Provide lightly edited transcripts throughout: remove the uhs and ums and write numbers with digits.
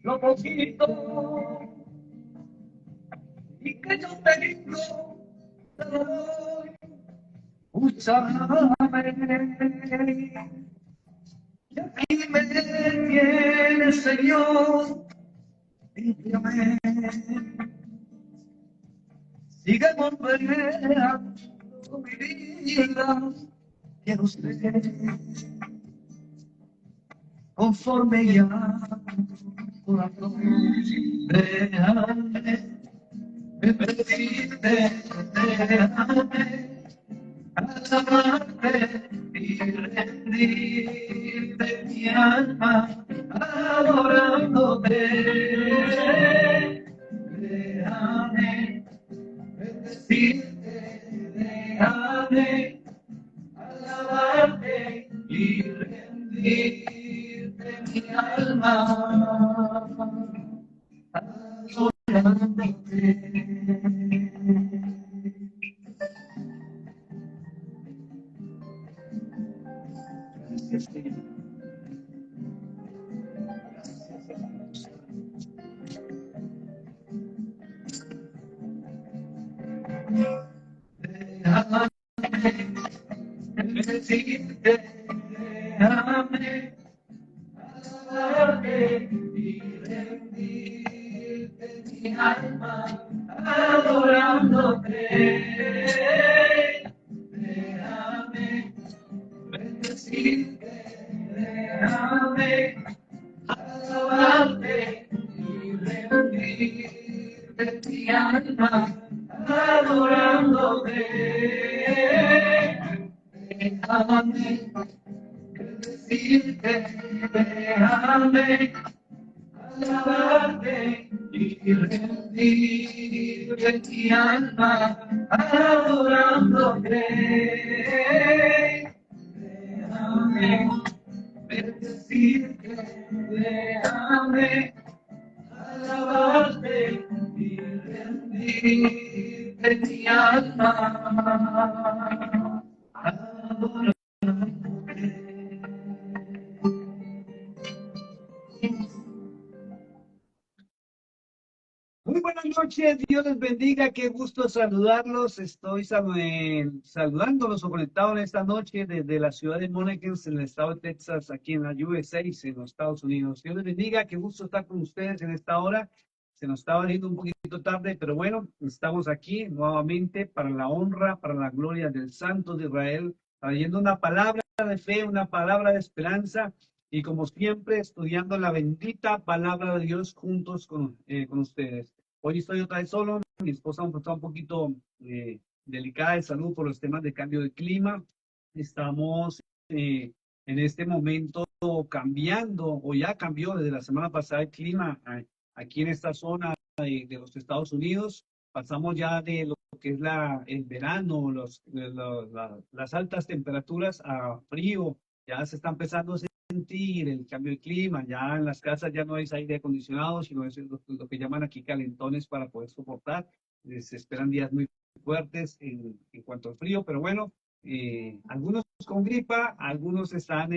lo poquito y que yo tengo, te lo doy, úsame. Y aquí me tienes, Señor, límpiame. Sigue volviendo mi vida, quiero ser conforme ya corazón. Déjame bendecirte, déjame alabarte y rendirte mi alma adorándote. Déjame bendecirte, déjame alabarte y rendirte mi alma adorándote. Gracias, Señor. Déjame bendecirte, déjame alabarte y rendirte mi alma adorándote. Déjame bendecirte, déjame alabarte y rendirte mi alma adorándote. Déjame bendecirte, déjame alabarte y rendirte mi alma adorándote. Déjame bendecirte, déjame alabarte y rendirte mi alma adorándote. Muy buenas noches, Dios les bendiga, qué gusto saludarlos. Estoy saludándolos o conectado en esta noche desde la ciudad de Monarchs, en el estado de Texas, aquí en la USA, en los Estados Unidos. Dios les bendiga, qué gusto estar con ustedes en esta hora. Se nos estaba viendo un poquito tarde, pero bueno, estamos aquí nuevamente para la honra, para la gloria del Santo de Israel, trayendo una palabra de fe, una palabra de esperanza. Y como siempre, estudiando la bendita palabra de Dios juntos con ustedes. Hoy estoy otra vez solo, mi esposa está un poquito delicada de salud por los temas de cambio de clima. Estamos en este momento cambiando, o ya cambió desde la semana pasada el clima aquí en esta zona de los Estados Unidos. Pasamos ya de lo que es el verano, las altas temperaturas a frío. Ya se está empezando a sentir el cambio de clima, ya en las casas ya no es aire acondicionado, sino es lo que llaman aquí calentones para poder soportar. Se esperan días muy fuertes en cuanto al frío, pero bueno, algunos con gripa, algunos están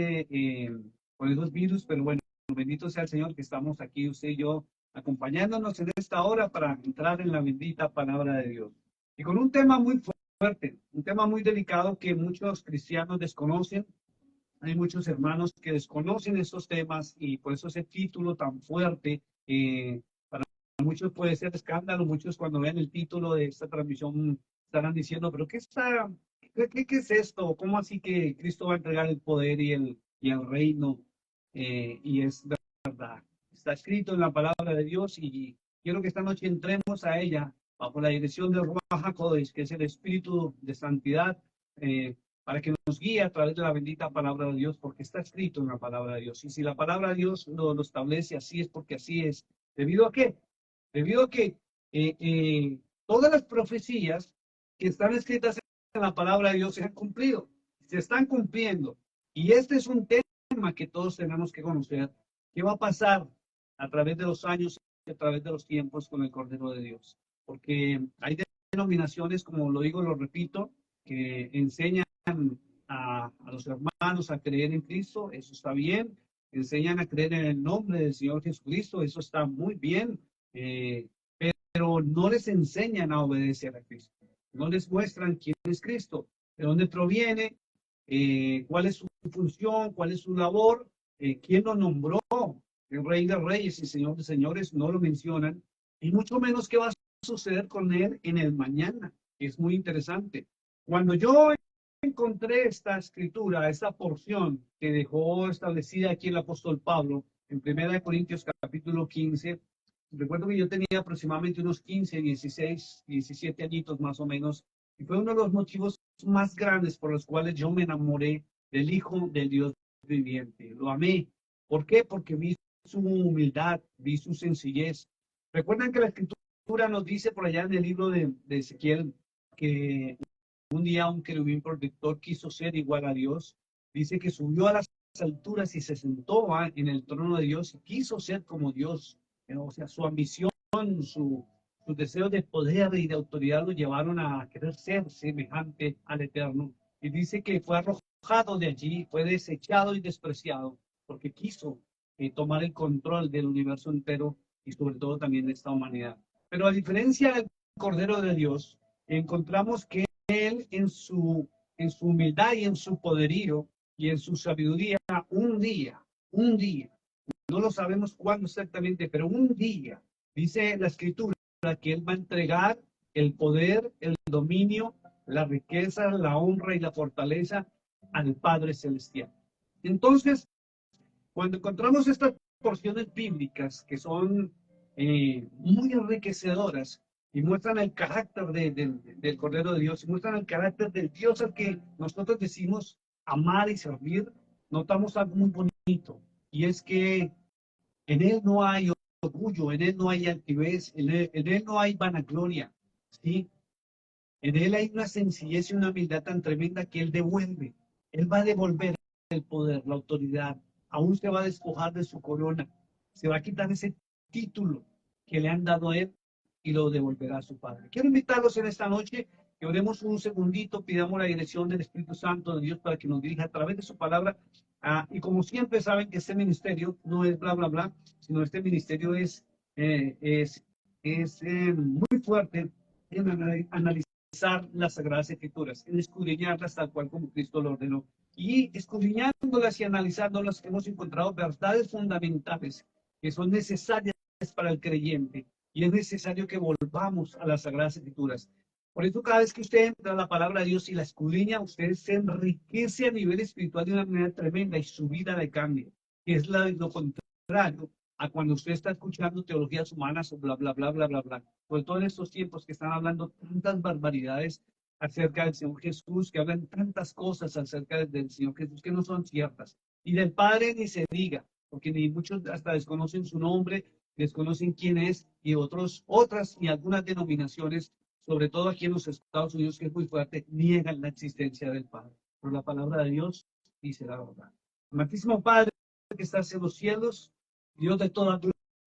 con esos virus, pero bueno, bendito sea el Señor que estamos aquí, usted y yo, acompañándonos en esta hora para entrar en la bendita palabra de Dios. Y con un tema muy fuerte, un tema muy delicado que muchos cristianos desconocen. Hay muchos hermanos que desconocen estos temas y por eso ese título tan fuerte, para muchos puede ser escándalo. Muchos cuando vean el título de esta transmisión estarán diciendo, pero ¿qué es esto? ¿Cómo así que Cristo va a entregar el poder y el reino? Y es verdad, está escrito en la palabra de Dios y quiero que esta noche entremos a ella bajo la dirección de Ruach HaKodesh, que es el Espíritu de Santidad, para que nos guíe a través de la bendita palabra de Dios, porque está escrito en la palabra de Dios. Y si la palabra de Dios lo establece así, es porque así es. ¿Debido a qué? Debido a que todas las profecías que están escritas en la palabra de Dios se han cumplido, se están cumpliendo. Y este es un tema que todos tenemos que conocer. ¿Qué va a pasar a través de los años y a través de los tiempos con el Cordero de Dios? Porque hay denominaciones, como lo digo, lo repito, que enseñan a los hermanos a creer en Cristo, eso está bien, enseñan a creer en el nombre del Señor Jesucristo, eso está muy bien, pero no les enseñan a obedecer a Cristo, no les muestran quién es Cristo, de dónde proviene, cuál es su función, cuál es su labor, quién lo nombró, el Rey de Reyes y Señor de Señores, no lo mencionan, y mucho menos qué va a suceder con él en el mañana, que es muy interesante. Cuando yo encontré esta escritura, esta porción que dejó establecida aquí el apóstol Pablo en 1 Corintios capítulo 15, recuerdo que yo tenía aproximadamente unos 15, 16, 17 añitos más o menos, y fue uno de los motivos más grandes por los cuales yo me enamoré del Hijo del Dios viviente. Lo amé. ¿Por qué? Porque vi su humildad, vi su sencillez. Recuerdan que la escritura nos dice por allá en el libro de Ezequiel que un día un querubín protector quiso ser igual a Dios. Dice que subió a las alturas y se sentó en el trono de Dios y quiso ser como Dios. O sea, su ambición, sus deseos de poder y de autoridad lo llevaron a querer ser semejante al Eterno. Y dice que fue arrojado de allí, fue desechado y despreciado, porque quiso tomar el control del universo entero y sobre todo también de esta humanidad. Pero a diferencia del Cordero de Dios, encontramos que él en su humildad y en su poderío y en su sabiduría, un día, no lo sabemos cuándo exactamente, pero un día, dice la escritura, que él va a entregar el poder, el dominio, la riqueza, la honra y la fortaleza al Padre Celestial. Entonces, cuando encontramos estas porciones bíblicas que son muy enriquecedoras y muestran el carácter del Cordero de Dios y muestran el carácter del Dios al que nosotros decimos amar y servir, notamos algo muy bonito y es que en Él no hay orgullo, en Él no hay altivez, en él no hay vanagloria, ¿sí? En Él hay una sencillez y una humildad tan tremenda que Él devuelve. Él va a devolver el poder, la autoridad. Aún se va a despojar de su corona. Se va a quitar ese título que le han dado a Él y lo devolverá a su Padre. Quiero invitarlos en esta noche que oremos un segundito, pidamos la dirección del Espíritu Santo de Dios para que nos dirija a través de su palabra. Y como siempre saben que este ministerio no es bla, bla, bla, sino este ministerio es muy fuerte en analizar las Sagradas Escrituras, en escudriñarlas tal cual como Cristo lo ordenó. Y escudriñándolas y analizándolas hemos encontrado verdades fundamentales que son necesarias para el creyente y es necesario que volvamos a las Sagradas Escrituras. Por eso cada vez que usted entra a la palabra de Dios y la escudriña, usted se enriquece a nivel espiritual de una manera tremenda y su vida le cambia, que es lo contrario a cuando usted está escuchando teologías humanas o bla, bla, bla, bla, bla, bla. Sobre todo en estos tiempos que están hablando tantas barbaridades acerca del Señor Jesús, que hablan tantas cosas acerca del Señor Jesús que no son ciertas. Y del Padre ni se diga, porque ni muchos hasta desconocen su nombre, desconocen quién es, y otras y algunas denominaciones, sobre todo aquí en los Estados Unidos, que es muy fuerte, niegan la existencia del Padre. Pero la palabra de Dios dice la verdad. Amantísimo Padre que estás en los cielos, Dios de toda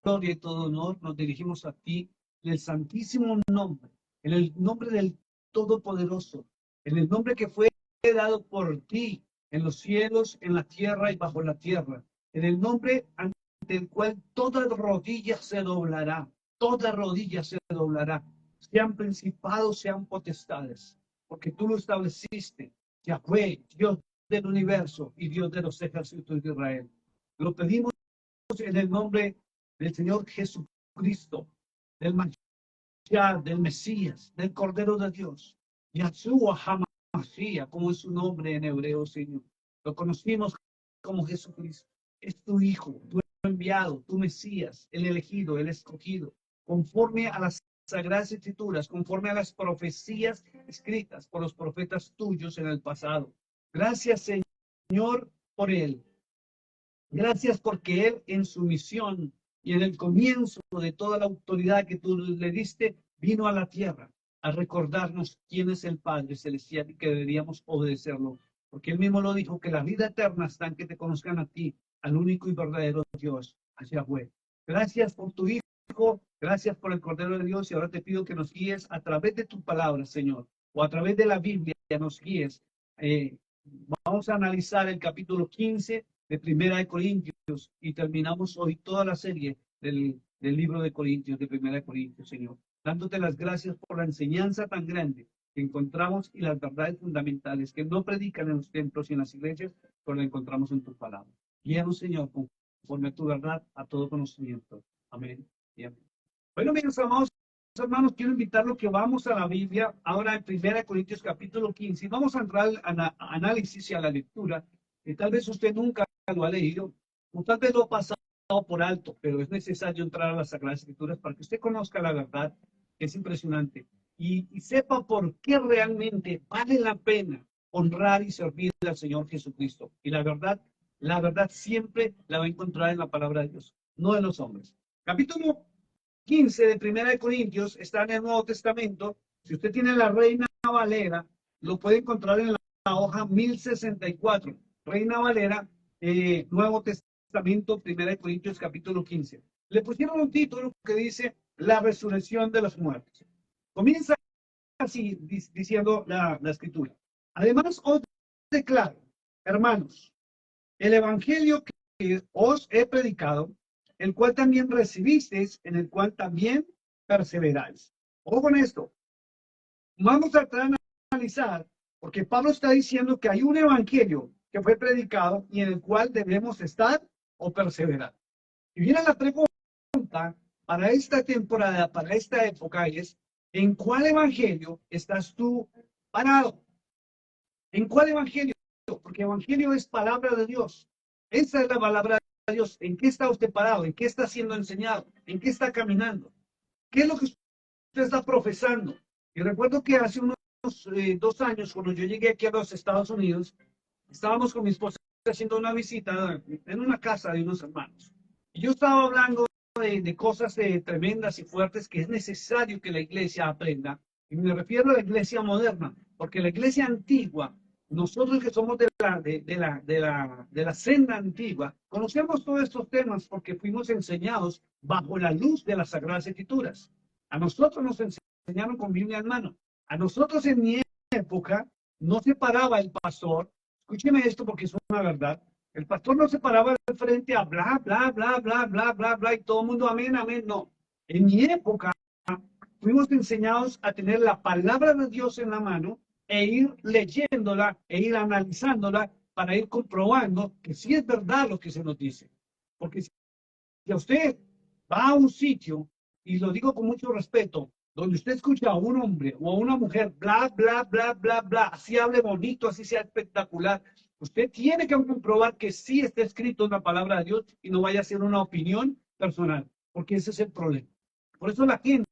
gloria y todo honor, nos dirigimos a ti en el santísimo nombre, en el nombre del Todopoderoso, en el nombre que fue dado por ti en los cielos, en la tierra y bajo la tierra, en el nombre ante el cual toda rodilla se doblará, toda rodilla se doblará, sean principados, sean potestades, porque tú lo estableciste, Yahweh, Dios del universo y Dios de los ejércitos de Israel. Lo pedimos en el nombre del Señor Jesucristo, del Mashiach, del Mesías, del Cordero de Dios, Yahshua HaMashiach, como es su nombre en hebreo, Señor. Lo conocimos como Jesucristo. Es tu Hijo, tu enviado, tu Mesías, el elegido, el escogido, conforme a las Sagradas Escrituras, conforme a las profecías escritas por los profetas tuyos en el pasado. Gracias, Señor, por él. Gracias porque Él en su misión y en el comienzo de toda la autoridad que tú le diste, vino a la tierra a recordarnos quién es el Padre Celestial y que deberíamos obedecerlo. Porque Él mismo lo dijo, que la vida eterna está en que te conozcan a ti, al único y verdadero Dios, a Yahweh. Gracias por tu Hijo, gracias por el Cordero de Dios y ahora te pido que nos guíes a través de tu palabra, Señor, o a través de la Biblia, que nos guíes. Vamos a analizar el capítulo 15 de Primera de Corintios y terminamos hoy toda la serie del libro de Corintios, de Primera de Corintios, Señor. Dándote las gracias por la enseñanza tan grande que encontramos y las verdades fundamentales que no predican en los templos y en las iglesias, pero la encontramos en tu palabra. Guíanos, Señor, conforme a tu verdad, a todo conocimiento. Amén y amén. Bueno, mis amados hermanos, quiero invitarlos que vamos a la Biblia, ahora en 1 Corintios capítulo 15, y vamos a entrar al análisis y a la lectura, que tal vez usted nunca lo ha leído, o tal vez lo ha pasado por alto, pero es necesario entrar a las Sagradas Escrituras para que usted conozca la verdad, que es impresionante, y sepa por qué realmente vale la pena honrar y servir al Señor Jesucristo. Y la verdad siempre la va a encontrar en la palabra de Dios, no en los hombres. Capítulo 15 de Primera de Corintios está en el Nuevo Testamento. Si usted tiene la Reina Valera, lo puede encontrar en la hoja 1064. Reina Valera, Nuevo Testamento, Primera de Corintios, capítulo 15. Le pusieron un título que dice La resurrección de los muertos. Comienza así diciendo la escritura. Además, os declaro, hermanos, el evangelio que os he predicado, el cual también recibisteis, en el cual también perseveráis. Ojo con esto. Vamos a analizar, porque Pablo está diciendo que hay un evangelio que fue predicado y en el cual debemos estar o perseverar. Y viene la pregunta para esta temporada, para esta época, es: ¿en cuál evangelio estás tú parado? ¿En cuál evangelio? Porque evangelio es palabra de Dios. Esa es la palabra de Dios. ¿En qué está usted parado? ¿En qué está siendo enseñado? ¿En qué está caminando? ¿Qué es lo que usted está profesando? Y recuerdo que hace unos 2 años, cuando yo llegué aquí a los Estados Unidos, estábamos con mi esposa haciendo una visita en una casa de unos hermanos. Y yo estaba hablando de cosas tremendas y fuertes que es necesario que la iglesia aprenda. Y me refiero a la iglesia moderna, porque la iglesia antigua, nosotros que somos de la senda antigua, conocemos todos estos temas porque fuimos enseñados bajo la luz de las Sagradas Escrituras. A nosotros nos enseñaron con Biblia en mano. A nosotros en mi época no se paraba el pastor. Escúcheme esto porque es una verdad. El pastor no se paraba al frente a bla, bla, bla, bla, bla, bla, bla, y todo el mundo amén, amén. No. En mi época fuimos enseñados a tener la palabra de Dios en la mano e ir leyéndola e ir analizándola para ir comprobando que sí es verdad lo que se nos dice. Porque si usted va a un sitio, y lo digo con mucho respeto, donde usted escucha a un hombre o a una mujer, bla, bla, bla, bla, bla, así hable bonito, así sea espectacular, usted tiene que comprobar que sí está escrito en la palabra de Dios y no vaya a ser una opinión personal, porque ese es el problema. Por eso la gente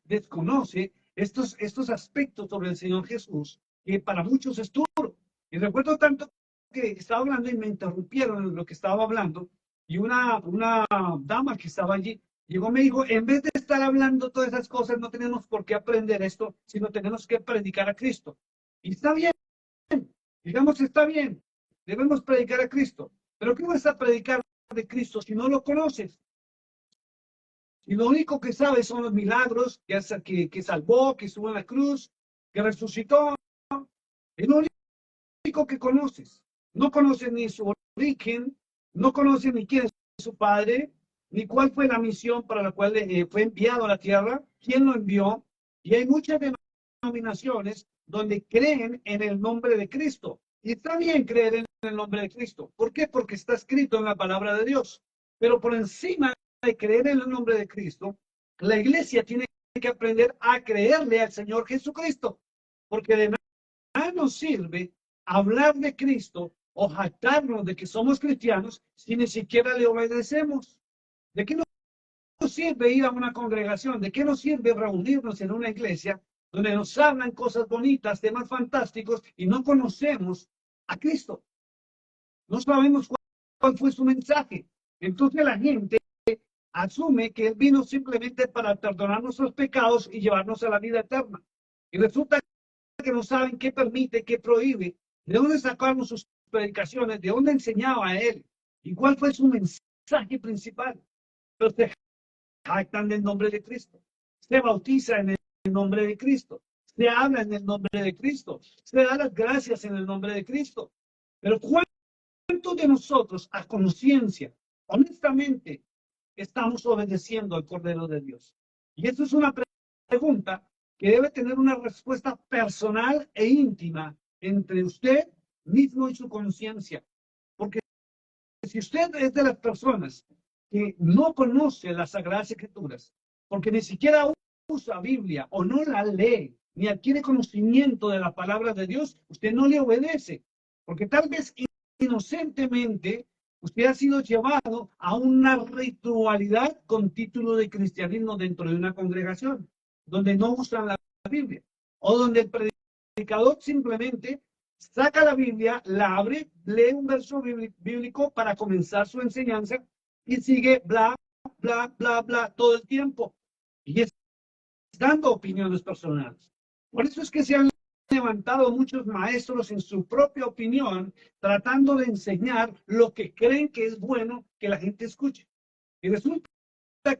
desconoce estos aspectos sobre el Señor Jesús, que para muchos es duro. Y recuerdo tanto que estaba hablando y me interrumpieron en lo que estaba hablando, y una dama que estaba allí llegó y me dijo: en vez de estar hablando todas esas cosas, no tenemos por qué aprender esto, sino tenemos que predicar a Cristo. Y está bien, digamos, está bien, debemos predicar a Cristo. Pero ¿qué vas a predicar de Cristo si no lo conoces? Y lo único que sabes son los milagros que salvó, que estuvo en la cruz, que resucitó. Es lo único que conoces. No conoces ni su origen, no conoces ni quién es su padre, ni cuál fue la misión para la cual fue enviado a la tierra, quién lo envió. Y hay muchas denominaciones donde creen en el nombre de Cristo. Y está bien creer en el nombre de Cristo. ¿Por qué? Porque está escrito en la palabra de Dios. Pero por encima de creer en el nombre de Cristo, la iglesia tiene que aprender a creerle al Señor Jesucristo. Porque de nada nos sirve hablar de Cristo o jactarnos de que somos cristianos si ni siquiera le obedecemos. ¿De qué nos sirve ir a una congregación? ¿De qué nos sirve reunirnos en una iglesia donde nos hablan cosas bonitas, temas fantásticos, y no conocemos a Cristo? No sabemos cuál fue su mensaje. Entonces la gente asume que Él vino simplemente para perdonar nuestros pecados y llevarnos a la vida eterna. Y resulta que no saben qué permite, qué prohíbe, de dónde sacaron sus predicaciones, de dónde enseñaba a Él y cuál fue su mensaje principal. Pero se jactan del nombre de Cristo, se bautiza en el nombre de Cristo, se habla en el nombre de Cristo, se da las gracias en el nombre de Cristo. Pero ¿Cuántos de nosotros a conciencia, honestamente, estamos obedeciendo al Cordero de Dios? Y eso es una pregunta que debe tener una respuesta personal e íntima entre usted mismo y su conciencia. Porque si usted es de las personas que no conoce las Sagradas Escrituras, porque ni siquiera usa Biblia o no la lee, ni adquiere conocimiento de la palabra de Dios, usted no le obedece. Porque tal vez inocentemente usted ha sido llevado a una ritualidad con título de cristianismo dentro de una congregación, donde no usan la Biblia, o donde el predicador simplemente saca la Biblia, la abre, lee un verso bíblico para comenzar su enseñanza y sigue bla, bla, bla, bla todo el tiempo. Y es dando opiniones personales. Por eso es que se han levantado muchos maestros en su propia opinión, tratando de enseñar lo que creen que es bueno que la gente escuche. Y resulta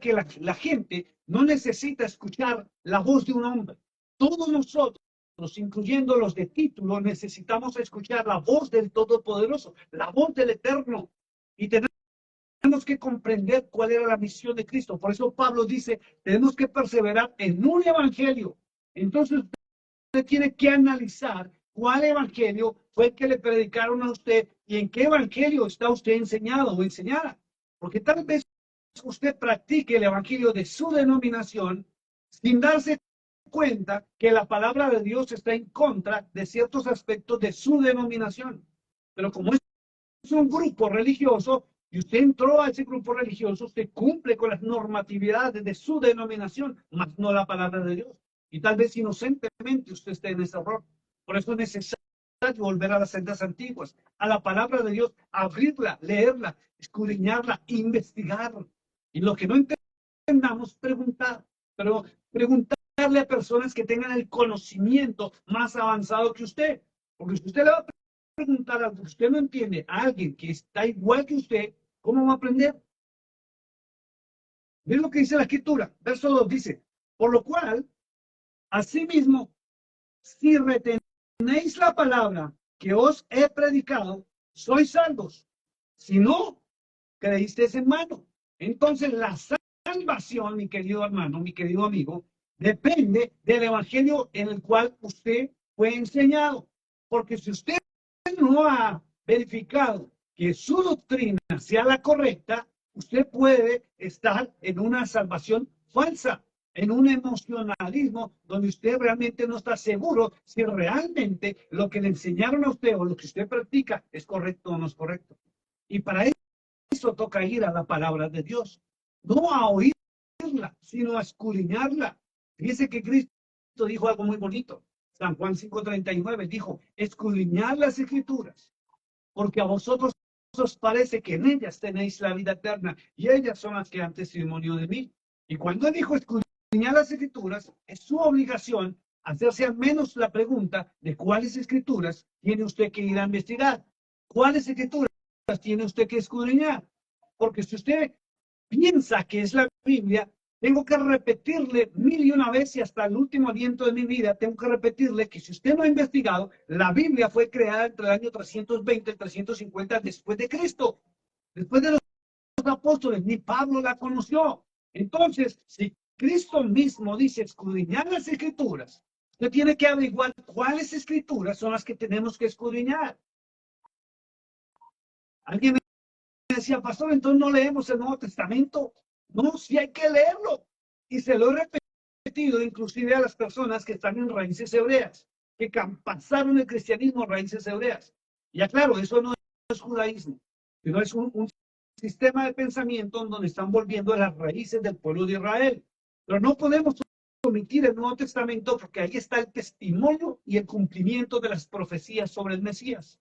que la gente no necesita escuchar la voz de un hombre. Todos nosotros, incluyendo los de título, necesitamos escuchar la voz del Todopoderoso, la voz del Eterno. Y tenemos que comprender cuál era la misión de Cristo. Por eso Pablo dice, tenemos que perseverar en un evangelio. Entonces usted tiene que analizar cuál evangelio fue el que le predicaron a usted y en qué evangelio está usted enseñado o enseñada. Porque tal vez usted practique el evangelio de su denominación sin darse cuenta que la palabra de Dios está en contra de ciertos aspectos de su denominación. Pero como es un grupo religioso y usted entró a ese grupo religioso, usted cumple con las normatividades de su denominación, más no la palabra de Dios. Y tal vez inocentemente usted esté en ese error. Por eso es necesario volver a las sendas antiguas, a la palabra de Dios, abrirla, leerla, escudriñarla, investigar. Y lo que no entendamos, preguntar. Pero preguntarle a personas que tengan el conocimiento más avanzado que usted. Porque si usted le va a preguntar algo que usted no entiende a alguien que está igual que usted, ¿cómo va a aprender? Ve lo que dice la Escritura. Verso 2 dice, por lo cual, asimismo, si retenéis la palabra que os he predicado, sois salvos. Si no, creísteis en vano. Entonces, la salvación, mi querido hermano, mi querido amigo, depende del evangelio en el cual usted fue enseñado. Porque si usted no ha verificado que su doctrina sea la correcta, usted puede estar en una salvación falsa, en un emocionalismo donde usted realmente no está seguro si realmente lo que le enseñaron a usted o lo que usted practica es correcto o no es correcto. Y para eso toca ir a la palabra de Dios, no a oírla, sino a escudriñarla. Fíjese que Cristo dijo algo muy bonito. San Juan 5:39 dijo, escudriñad las escrituras, porque a vosotros os parece que en ellas tenéis la vida eterna, y ellas son las que dan testimonio de mí. Y cuando él dijo escudriñar las escrituras, es su obligación hacerse al menos la pregunta de cuáles escrituras tiene usted que ir a investigar, cuáles escrituras tiene usted que escudriñar. Porque si usted piensa que es la Biblia, tengo que repetirle 1001 veces y hasta el último aliento de mi vida, tengo que repetirle que si usted no ha investigado, la Biblia fue creada entre el año 320 y 350 después de Cristo, después de los apóstoles, ni Pablo la conoció. Entonces, si Cristo mismo dice escudriñar las escrituras, usted tiene que averiguar cuáles escrituras son las que tenemos que escudriñar. Alguien decía, pastor, entonces no leemos el Nuevo Testamento. No, sí hay que leerlo. Y se lo he repetido inclusive a las personas que están en raíces hebreas, que pasaron el cristianismo a raíces hebreas. Y aclaro, eso no es judaísmo, sino es un sistema de pensamiento donde están volviendo a las raíces del pueblo de Israel. Pero no podemos omitir el Nuevo Testamento porque ahí está el testimonio y el cumplimiento de las profecías sobre el Mesías.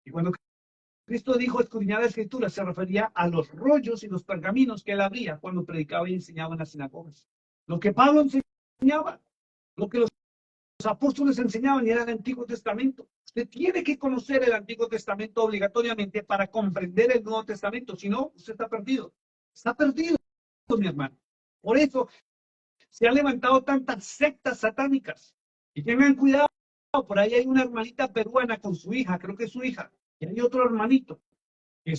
Y cuando Cristo dijo escudriñar la escritura, se refería a los rollos y los pergaminos que él abría cuando predicaba y enseñaba en las sinagogas. Lo que Pablo enseñaba, lo que los apóstoles enseñaban era el Antiguo Testamento. Usted tiene que conocer el Antiguo Testamento obligatoriamente para comprender el Nuevo Testamento. Si no, usted está perdido. Está perdido, mi hermano. Por eso se han levantado tantas sectas satánicas. Y tengan cuidado, por ahí hay una hermanita peruana con su hija, creo que es su hija, y hay otro hermanito, que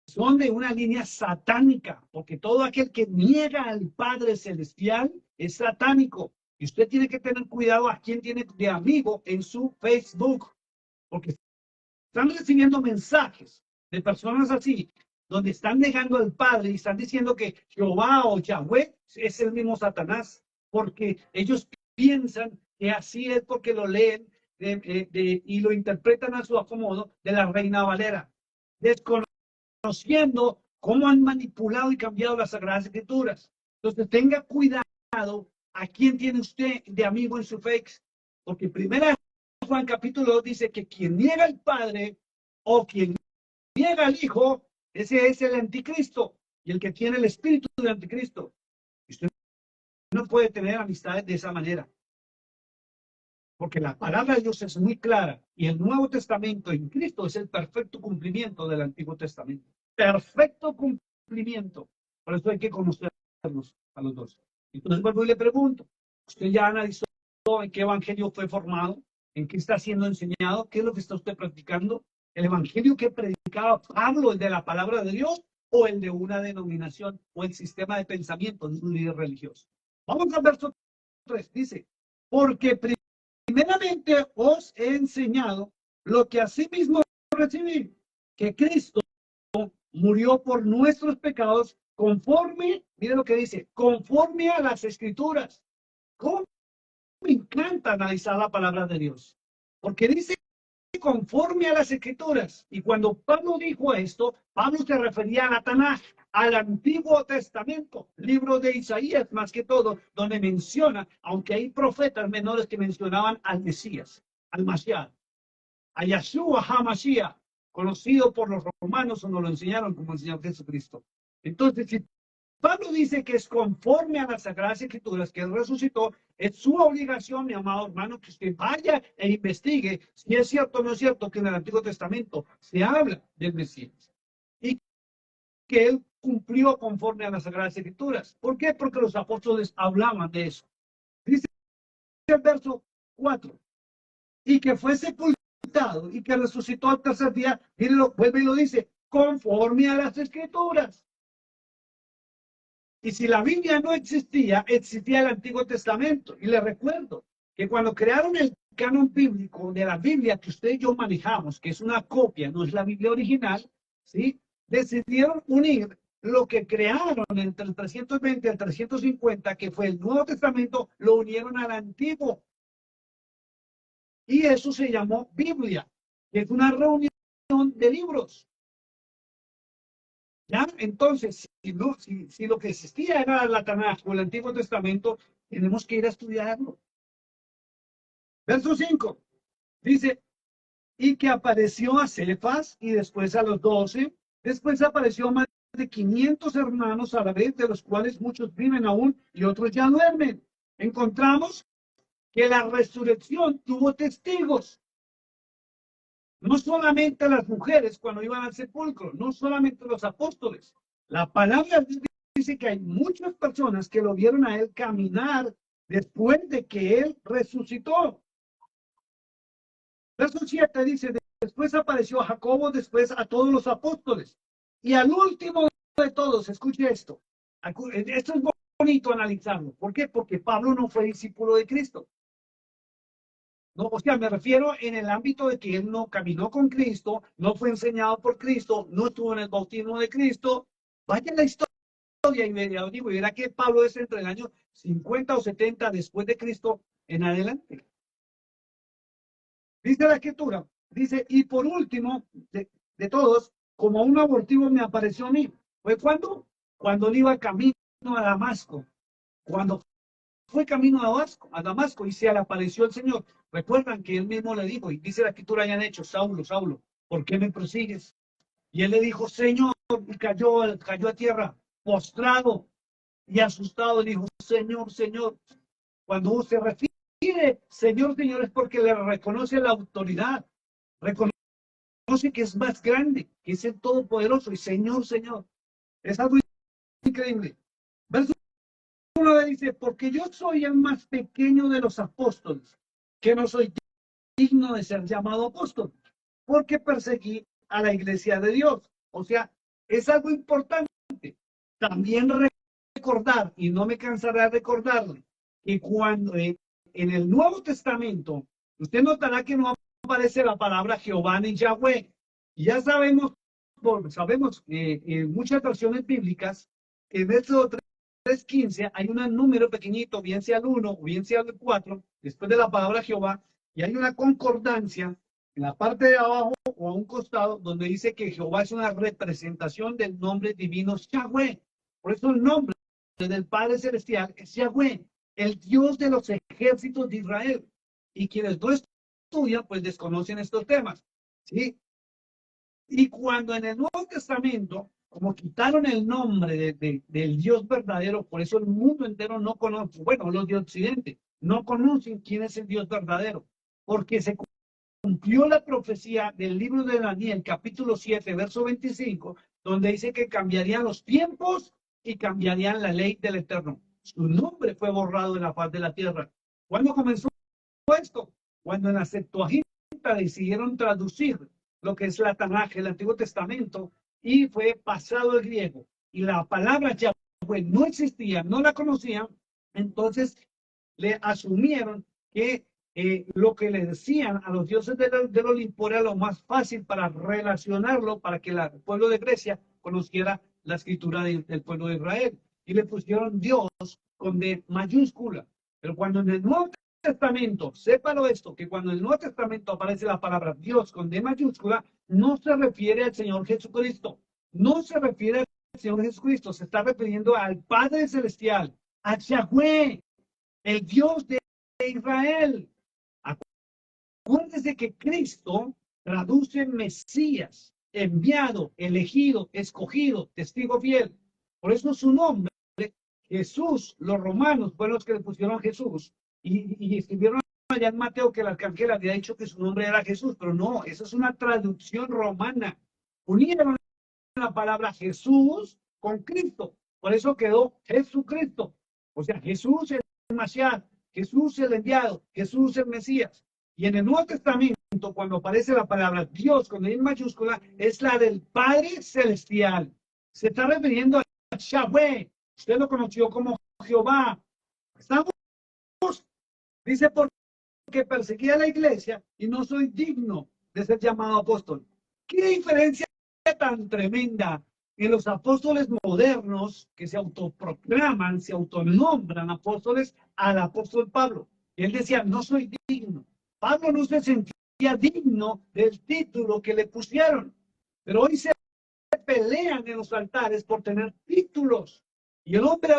son de una línea satánica, porque todo aquel que niega al Padre Celestial es satánico. Y usted tiene que tener cuidado a quién tiene de amigo en su Facebook, porque están recibiendo mensajes de personas así, donde están negando al Padre y están diciendo que Jehová o Yahweh es el mismo Satanás, porque ellos piensan que así es porque lo leen y lo interpretan a su acomodo de la Reina Valera, desconociendo cómo han manipulado y cambiado las Sagradas Escrituras. Entonces tenga cuidado a quién tiene usted de amigo en su face, porque primera Juan capítulo 2 dice que quien niega al Padre o quien niega al Hijo, ese es el anticristo y el que tiene el espíritu del anticristo. Y usted no puede tener amistades de esa manera, porque la palabra de Dios es muy clara y el Nuevo Testamento en Cristo es el perfecto cumplimiento del Antiguo Testamento. Perfecto cumplimiento. Por eso hay que conocerlos a los dos. Entonces vuelvo y le pregunto, ¿usted ya analizó en qué evangelio fue formado? ¿En qué está siendo enseñado? ¿Qué es lo que está usted practicando? ¿El evangelio que predicaba Pablo, el de la palabra de Dios, o el de una denominación o el sistema de pensamiento de un líder religioso? Vamos al verso 3. Dice, porque primeramente os he enseñado lo que asimismo recibí, que Cristo murió por nuestros pecados conforme, mire lo que dice, conforme a las Escrituras. ¿Cómo me encanta analizar la palabra de Dios? Porque dice conforme a las Escrituras. Y cuando Pablo dijo esto, Pablo se refería a la Tanaj, al Antiguo Testamento, libro de Isaías más que todo, donde menciona, aunque hay profetas menores que mencionaban al Mesías, al Mashiach, a Yahshua HaMashiach, conocido por los romanos o nos lo enseñaron como el Señor Jesucristo. Entonces, si Pablo dice que es conforme a las Sagradas Escrituras que él resucitó, es su obligación, mi amado hermano, que usted vaya e investigue si es cierto o no es cierto que en el Antiguo Testamento se habla del Mesías y que él cumplió conforme a las Sagradas Escrituras. ¿Por qué? Porque los apóstoles hablaban de eso. Dice el verso 4, y que fue sepultado y que resucitó al tercer día, y vuelve y lo dice, conforme a las Escrituras. Y si la Biblia no existía, existía el Antiguo Testamento. Y le recuerdo que cuando crearon el canon bíblico de la Biblia que usted y yo manejamos, que es una copia, no es la Biblia original, ¿sí? Decidieron unir lo que crearon entre el 320 y el 350, que fue el Nuevo Testamento, lo unieron al Antiguo. Y eso se llamó Biblia, que es una reunión de libros. ¿Ya? Entonces, si lo que existía era la Tanaj o el Antiguo Testamento, tenemos que ir a estudiarlo. Verso 5 dice, y que apareció a Cefas y después a los 12, después apareció a más de 500 hermanos a la vez, de los cuales muchos viven aún y otros ya duermen. Encontramos que la resurrección tuvo testigos. No solamente las mujeres cuando iban al sepulcro, no solamente los apóstoles. La palabra dice que hay muchas personas que lo vieron a él caminar después de que él resucitó. Verso 7 dice, después apareció a Jacobo, después a todos los apóstoles. Y al último de todos, escuche esto. Esto es bonito analizarlo. ¿Por qué? Porque Pablo no fue discípulo de Cristo. No, o sea, me refiero en el ámbito de que él no caminó con Cristo, no fue enseñado por Cristo, no estuvo en el bautismo de Cristo. Vaya la historia y verá que Pablo es entre el año 50 o 70 después de Cristo en adelante. Dice la Escritura, dice, y por último, de todos, como un abortivo me apareció a mí. ¿Fue cuando? Cuando él iba camino a Damasco. Cuando fue camino a Damasco y se le apareció el Señor. Recuerdan que él mismo le dijo, y dice la Escritura hayan hecho, Saulo, Saulo, ¿por qué me persigues? Y él le dijo, Señor, y cayó a tierra, postrado y asustado, le dijo, Señor, Señor. Cuando se refiere, Señor, Señor, es porque le reconoce la autoridad, reconoce que es más grande, que es el Todopoderoso, y Señor, Señor. Es algo increíble. Verso 1 dice, porque yo soy el más pequeño de los apóstoles, que no soy digno de ser llamado apóstol, porque perseguí a la iglesia de Dios. O sea, es algo importante. También recordar, y no me cansaré de recordarlo, que cuando en el Nuevo Testamento, usted notará que no aparece la palabra Jehová ni Yahweh. Y ya sabemos, en muchas versiones bíblicas, que en Éxodo 3:15 hay un número pequeñito, bien sea el 1 o bien sea el 4, después de la palabra Jehová, y hay una concordancia en la parte de abajo o a un costado, donde dice que Jehová es una representación del nombre divino Yahweh. Por eso el nombre del Padre Celestial es Yahweh, el Dios de los ejércitos de Israel. Y quienes no estudian, pues desconocen estos temas. ¿Sí? Y cuando en el Nuevo Testamento, como quitaron el nombre del Dios verdadero, por eso el mundo entero no conoce, bueno, los de Occidente, no conocen quién es el Dios verdadero, porque se cumplió la profecía del libro de Daniel, capítulo 7, verso 25, donde dice que cambiarían los tiempos y cambiarían la ley del Eterno. Su nombre fue borrado de la faz de la tierra. ¿Cuándo comenzó esto? Cuando en la Septuaginta decidieron traducir lo que es la Tanaj, el Antiguo Testamento, y fue pasado al griego. Y la palabra Yahweh no existía, no la conocían, entonces le asumieron que lo que le decían a los dioses del Olimpo era lo más fácil para relacionarlo, para que el pueblo de Grecia conociera la escritura del pueblo de Israel. Y le pusieron Dios con D mayúscula. Pero cuando en el Nuevo Testamento, sépalo esto, que cuando en el Nuevo Testamento aparece la palabra Dios con D mayúscula, no se refiere al Señor Jesucristo. No se refiere al Señor Jesucristo, se está refiriendo al Padre Celestial, a Yahweh, el Dios de Israel. Acuérdese que Cristo traduce Mesías, enviado, elegido, escogido, testigo fiel. Por eso su nombre, Jesús, los romanos fueron los que le pusieron Jesús y escribieron allá en Mateo que el arcángel había dicho que su nombre era Jesús, pero no, eso es una traducción romana. Unieron la palabra Jesús con Cristo, por eso quedó Jesucristo. O sea, Jesús es el Mashiach, Jesús el enviado, Jesús el Mesías. Y en el Nuevo Testamento, cuando aparece la palabra Dios con I mayúscula, es la del Padre Celestial. Se está refiriendo a Yahweh. Usted lo conoció como Jehová. Estamos, dice, porque perseguí a la iglesia y no soy digno de ser llamado apóstol. ¿Qué diferencia tan tremenda en los apóstoles modernos que se autoproclaman, se autonombran apóstoles al apóstol Pablo? Y él decía, no soy digno. Pablo no se sentía digno del título que le pusieron, pero hoy se pelean en los altares por tener títulos. Y el hombre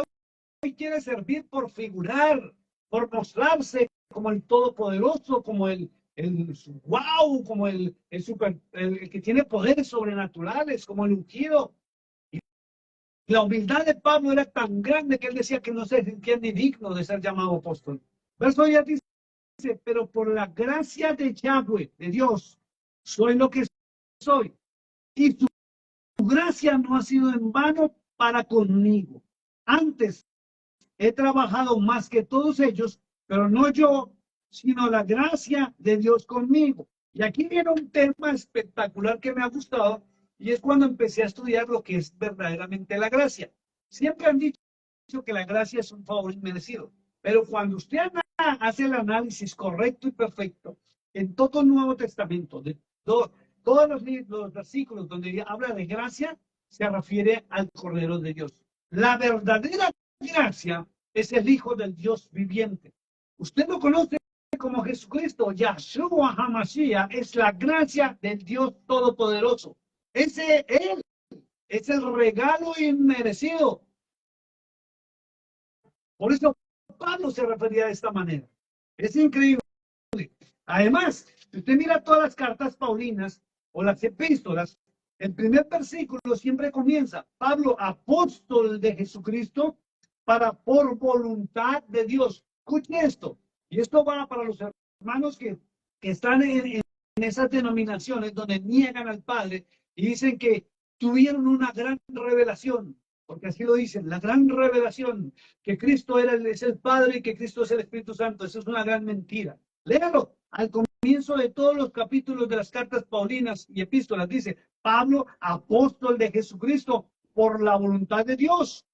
hoy quiere servir por figurar, por mostrarse como el todopoderoso, como el wow, como el que tiene poderes sobrenaturales, como el ungido. Y la humildad de Pablo era tan grande que él decía que no se sentía ni digno de ser llamado apóstol. Verso 10 dice, pero por la gracia de Yahweh, de Dios, soy lo que soy. Y su gracia no ha sido en vano para conmigo. Antes he trabajado más que todos ellos, pero no yo, sino la gracia de Dios conmigo. Y aquí viene un tema espectacular que me ha gustado, y es cuando empecé a estudiar lo que es verdaderamente la gracia. Siempre han dicho que la gracia es un favor inmerecido, pero cuando usted hace el análisis correcto y perfecto, en todo el Nuevo Testamento, de todos los versículos donde habla de gracia, se refiere al Cordero de Dios. La verdadera gracia es el Hijo del Dios viviente. Usted lo conoce como Jesucristo, Yahshua HaMashiach, es la gracia del Dios Todopoderoso. Él es el regalo inmerecido. Por eso Pablo se refería de esta manera. Es increíble. Además, si usted mira todas las cartas paulinas o las epístolas, el primer versículo siempre comienza, Pablo, apóstol de Jesucristo, por voluntad de Dios. Escuche esto. Y esto va para los hermanos que están en esas denominaciones donde niegan al Padre y dicen que tuvieron una gran revelación. Porque así lo dicen, la gran revelación, que Cristo es el Padre y que Cristo es el Espíritu Santo. Eso es una gran mentira. Léalo. Al comienzo de todos los capítulos de las cartas paulinas y epístolas dice, Pablo, apóstol de Jesucristo, por la voluntad de Dios.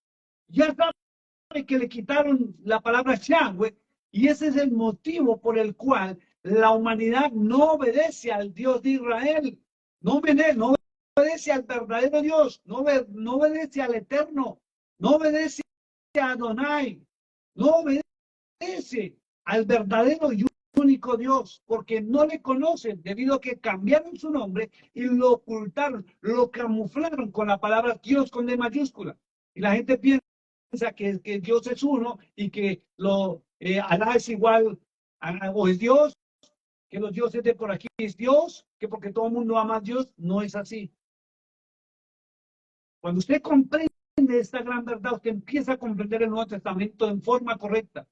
Ya sabe que le quitaron la palabra Yahweh y ese es el motivo por el cual la humanidad no obedece al Dios de Israel, no obedece al verdadero Dios, no obedece al Eterno, no obedece a Adonai, no obedece al verdadero y único Dios, porque no le conocen debido a que cambiaron su nombre y lo ocultaron, lo camuflaron con la palabra Dios con D mayúscula. Y la gente piensa que Dios es uno y que Alá es igual o es Dios, que los dioses de por aquí es Dios, que porque todo el mundo ama a Dios, no es así. Cuando usted comprende esta gran verdad, usted empieza a comprender el Nuevo Testamento en forma correcta.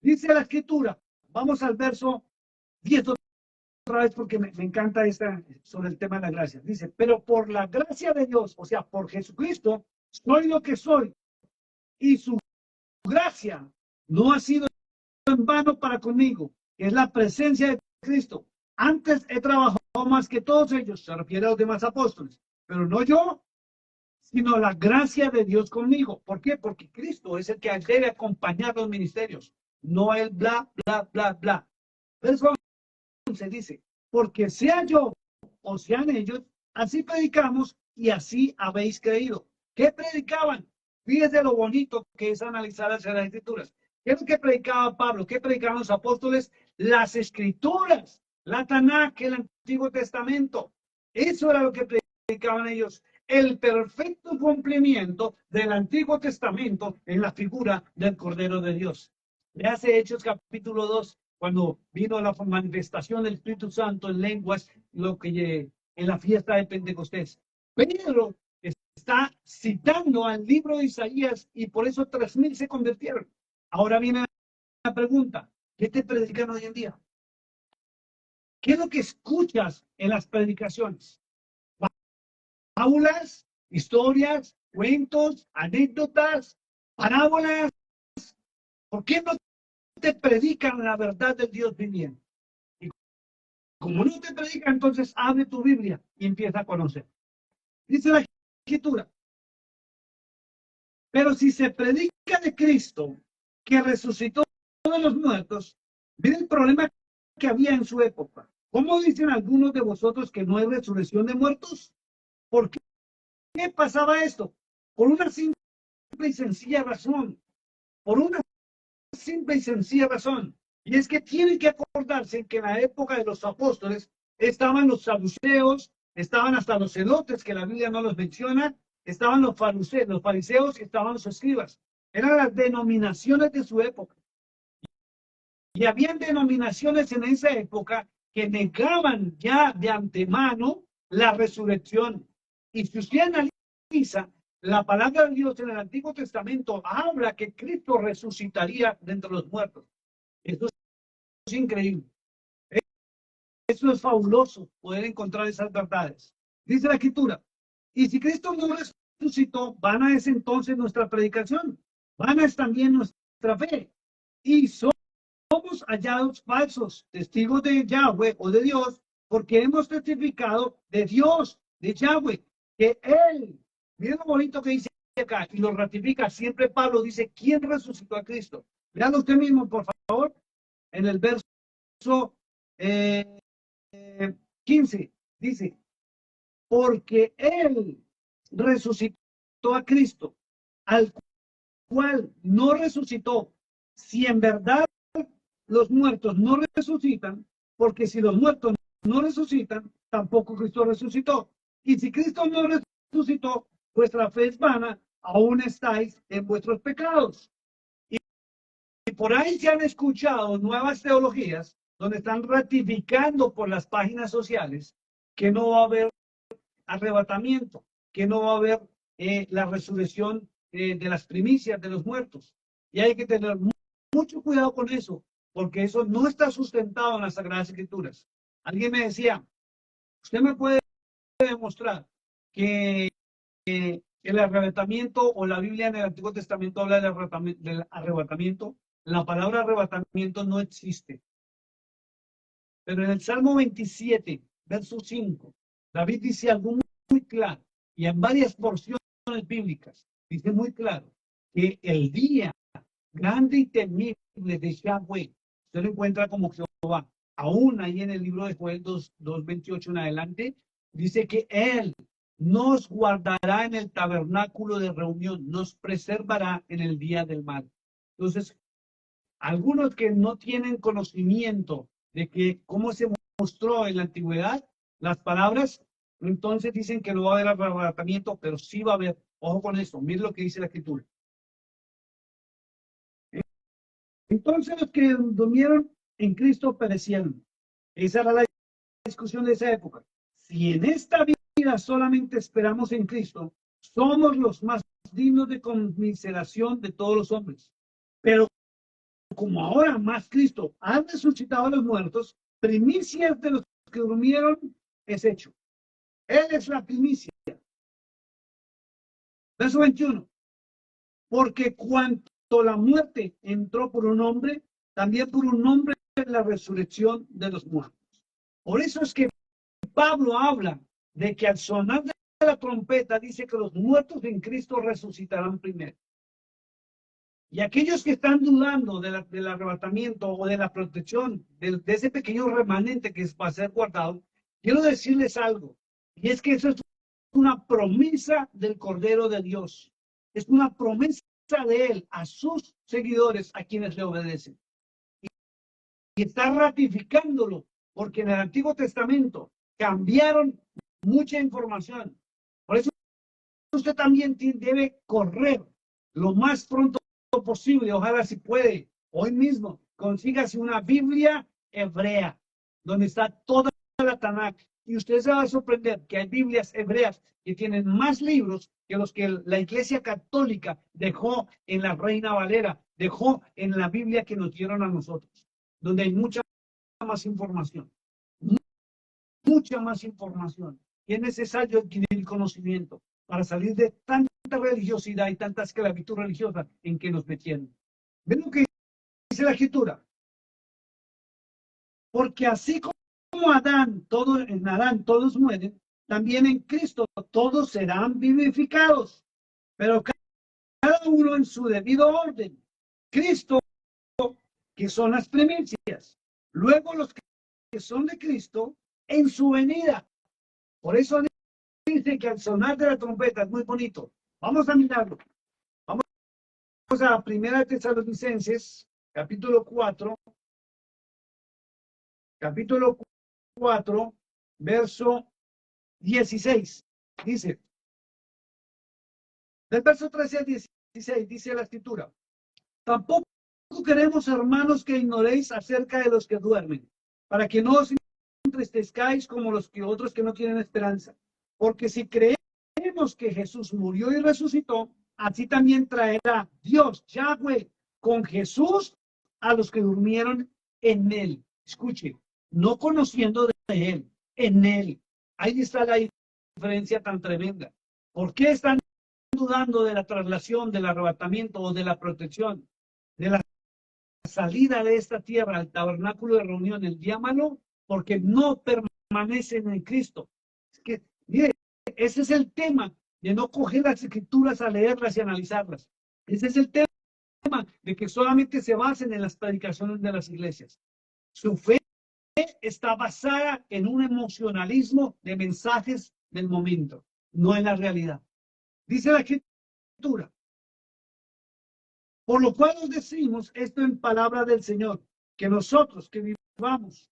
Dice la Escritura, vamos al verso 10 otra vez porque me encanta esta sobre el tema de la gracia. Dice, pero por la gracia de Dios, o sea, por Jesucristo, soy lo que soy. Y su gracia no ha sido en vano para conmigo. Es la presencia de Cristo. Antes he trabajado más que todos ellos, se refiere a los demás apóstoles, pero no yo, sino la gracia de Dios conmigo. ¿Por qué? Porque Cristo es el que debe acompañar los ministerios, no el bla, bla, bla, bla. Verso 11 dice, porque sea yo o sean ellos, así predicamos y así habéis creído. ¿Qué predicaban? Fíjese lo bonito que es analizar las Escrituras. ¿Qué es lo que predicaba Pablo? ¿Qué predicaban los apóstoles? Las Escrituras, la Tanakh, el Antiguo Testamento. Eso era lo que predicaban ellos. El perfecto cumplimiento del Antiguo Testamento en la figura del Cordero de Dios. Le hace Hechos capítulo 2, cuando vino la manifestación del Espíritu Santo en lenguas, lo que en la fiesta de Pentecostés. Pedro está citando al libro de Isaías y por eso 3,000 se convirtieron. Ahora viene la pregunta, ¿qué te predican hoy en día? ¿Qué es lo que escuchas en las predicaciones? Fábulas, historias, cuentos, anécdotas, parábolas. ¿Por qué no te predican la verdad del Dios viviente? Y como no te predican, entonces abre tu Biblia y empieza a conocer. Dice la Escritura, pero si se predica de Cristo, que resucitó de los muertos, miren el problema que había en su época. ¿Cómo dicen algunos de vosotros que no hay resurrección de muertos? ¿Por qué pasaba esto? Por una simple y sencilla razón. Por una simple y sencilla razón. Y es que tienen que acordarse que en la época de los apóstoles estaban los saduceos, estaban hasta los celotes, que la Biblia no los menciona, estaban los fariseos y estaban los escribas. Eran las denominaciones de su época. Y habían denominaciones en esa época que negaban ya de antemano la resurrección. Y si usted analiza, la palabra de Dios en el Antiguo Testamento habla que Cristo resucitaría de entre los muertos. Eso es increíble. Eso es fabuloso, poder encontrar esas verdades. Dice la Escritura, y si Cristo no resucitó, vana es entonces nuestra predicación, vana es también nuestra fe. Y somos hallados falsos, testigos de Yahweh o de Dios, porque hemos testificado de Dios, de Yahweh, que Él, miren lo bonito que dice acá, y lo ratifica siempre Pablo, dice, ¿quién resucitó a Cristo? Vean usted mismo, por favor, en el verso 15, dice, porque Él resucitó a Cristo, al cual no resucitó, si en verdad los muertos no resucitan, porque si los muertos no resucitan, tampoco Cristo resucitó. Y si Cristo no resucitó, vuestra fe es vana, aún estáis en vuestros pecados. Y por ahí se han escuchado nuevas teologías donde están ratificando por las páginas sociales que no va a haber arrebatamiento, que no va a haber la resurrección de las primicias de los muertos. Y hay que tener mucho cuidado con eso, porque eso no está sustentado en las Sagradas Escrituras. Alguien me decía, usted me puede demostrar que el arrebatamiento o la Biblia en el Antiguo Testamento habla del arrebatamiento. La palabra arrebatamiento no existe. Pero en el Salmo 27, verso 5, David dice algo muy claro, y en varias porciones bíblicas, dice muy claro, que el día grande y temible de Yahweh, se lo encuentra como Jehová. Aún ahí en el libro de Joel 2:28 en adelante, dice que Él nos guardará en el tabernáculo de reunión, nos preservará en el día del mal. Entonces, algunos que no tienen conocimiento de que cómo se mostró en la antigüedad las palabras, entonces dicen que no va a haber arrebatamiento, pero sí va a haber. Ojo con eso, miren lo que dice la Escritura. Entonces los que durmieron en Cristo perecieron. Esa era la discusión de esa época. Si en esta vida solamente esperamos en Cristo, somos los más dignos de conmiseración de todos los hombres. Pero como ahora más Cristo ha resucitado a los muertos, primicias de los que durmieron es hecho. Él es la primicia. Verso 21. Porque cuanto la muerte entró por un hombre, también por un hombre la resurrección de los muertos. Por eso es que Pablo habla de que al sonar de la trompeta dice que los muertos en Cristo resucitarán primero. Y aquellos que están dudando del arrebatamiento o de la protección de ese pequeño remanente que va a ser guardado, quiero decirles algo. Y es que eso es una promesa del Cordero de Dios. Es una promesa de Él a sus seguidores, a quienes le obedecen. Y está ratificándolo, porque en el Antiguo Testamento cambiaron mucha información. Por eso usted también debe correr lo más pronto posible, ojalá si puede, hoy mismo, consígase una Biblia hebrea, donde está toda la Tanakh, y usted se va a sorprender que hay Biblias hebreas que tienen más libros que los que la Iglesia Católica dejó en la Reina Valera, dejó en la Biblia que nos dieron a nosotros, donde hay mucha más información, mucha más información, y es necesario adquirir conocimiento para salir de tanta religiosidad y tanta esclavitud religiosa en que nos metieron. ¿Ven lo que dice la Escritura? Porque así como en Adán todos mueren, también en Cristo todos serán vivificados, pero cada uno en su debido orden. Cristo, que son las primicias, luego los que son de Cristo en su venida. Por eso dice que al sonar de la trompeta es muy bonito. Vamos a mirarlo. Vamos a 1 Tesalonicenses, capítulo 4, verso 16. Dice, del verso 13 al 16, dice la Escritura, tampoco queremos, hermanos, que ignoréis acerca de los que duermen, para que no os entristezcáis como los que otros que no tienen esperanza. Porque si creemos que Jesús murió y resucitó, así también traerá Dios, Yahweh, con Jesús a los que durmieron en él. Escuche, no conociendo de él, en él. Ahí está la diferencia tan tremenda. ¿Por qué están dudando de la traslación, del arrebatamiento o de la protección, de la salida de esta tierra al tabernáculo de reunión, el día malo? Porque no permanecen en Cristo. Es que, mire, ese es el tema de no coger las escrituras a leerlas y analizarlas. Ese es el tema de que solamente se basen en las predicaciones de las iglesias. Su fe está basada en un emocionalismo de mensajes del momento, no en la realidad. Dice la escritura, por lo cual os decimos esto en palabra del Señor, que nosotros que vivamos,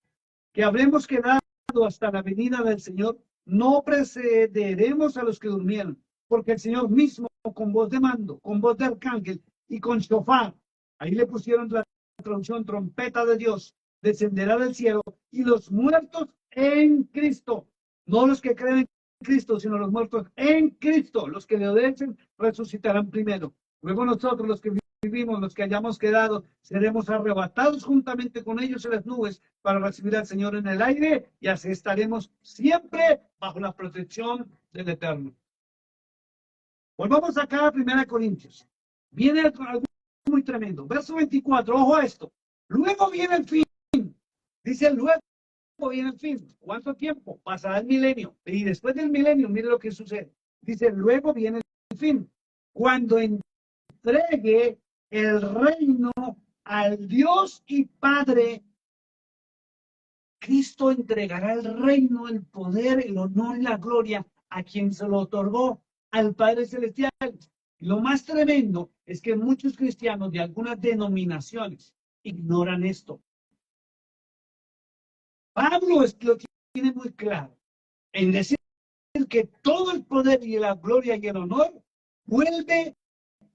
que habremos quedado hasta la venida del Señor, no precederemos a los que durmieron, porque el Señor mismo, con voz de mando, con voz de arcángel y con shofar, ahí le pusieron la traducción trompeta de Dios, descenderá del cielo, y los muertos en Cristo, no los que creen en Cristo, sino los muertos en Cristo, los que le obedecen, resucitarán primero. Luego nosotros, los que vivimos, los que hayamos quedado, seremos arrebatados juntamente con ellos en las nubes para recibir al Señor en el aire, y así estaremos siempre bajo la protección del Eterno. Volvamos acá a 1 Corintios. Viene algo muy tremendo. Verso 24, ojo a esto. Luego viene el fin. Dice luego viene el fin. ¿Cuánto tiempo? Pasará el milenio. Y después del milenio, mire lo que sucede. Dice, luego viene el fin. Cuando entregue el reino al Dios y Padre, Cristo entregará el reino, el poder, el honor y la gloria a quien se lo otorgó, al Padre Celestial. Lo más tremendo es que muchos cristianos de algunas denominaciones ignoran esto. Pablo lo tiene muy claro en decir que todo el poder y la gloria y el honor vuelve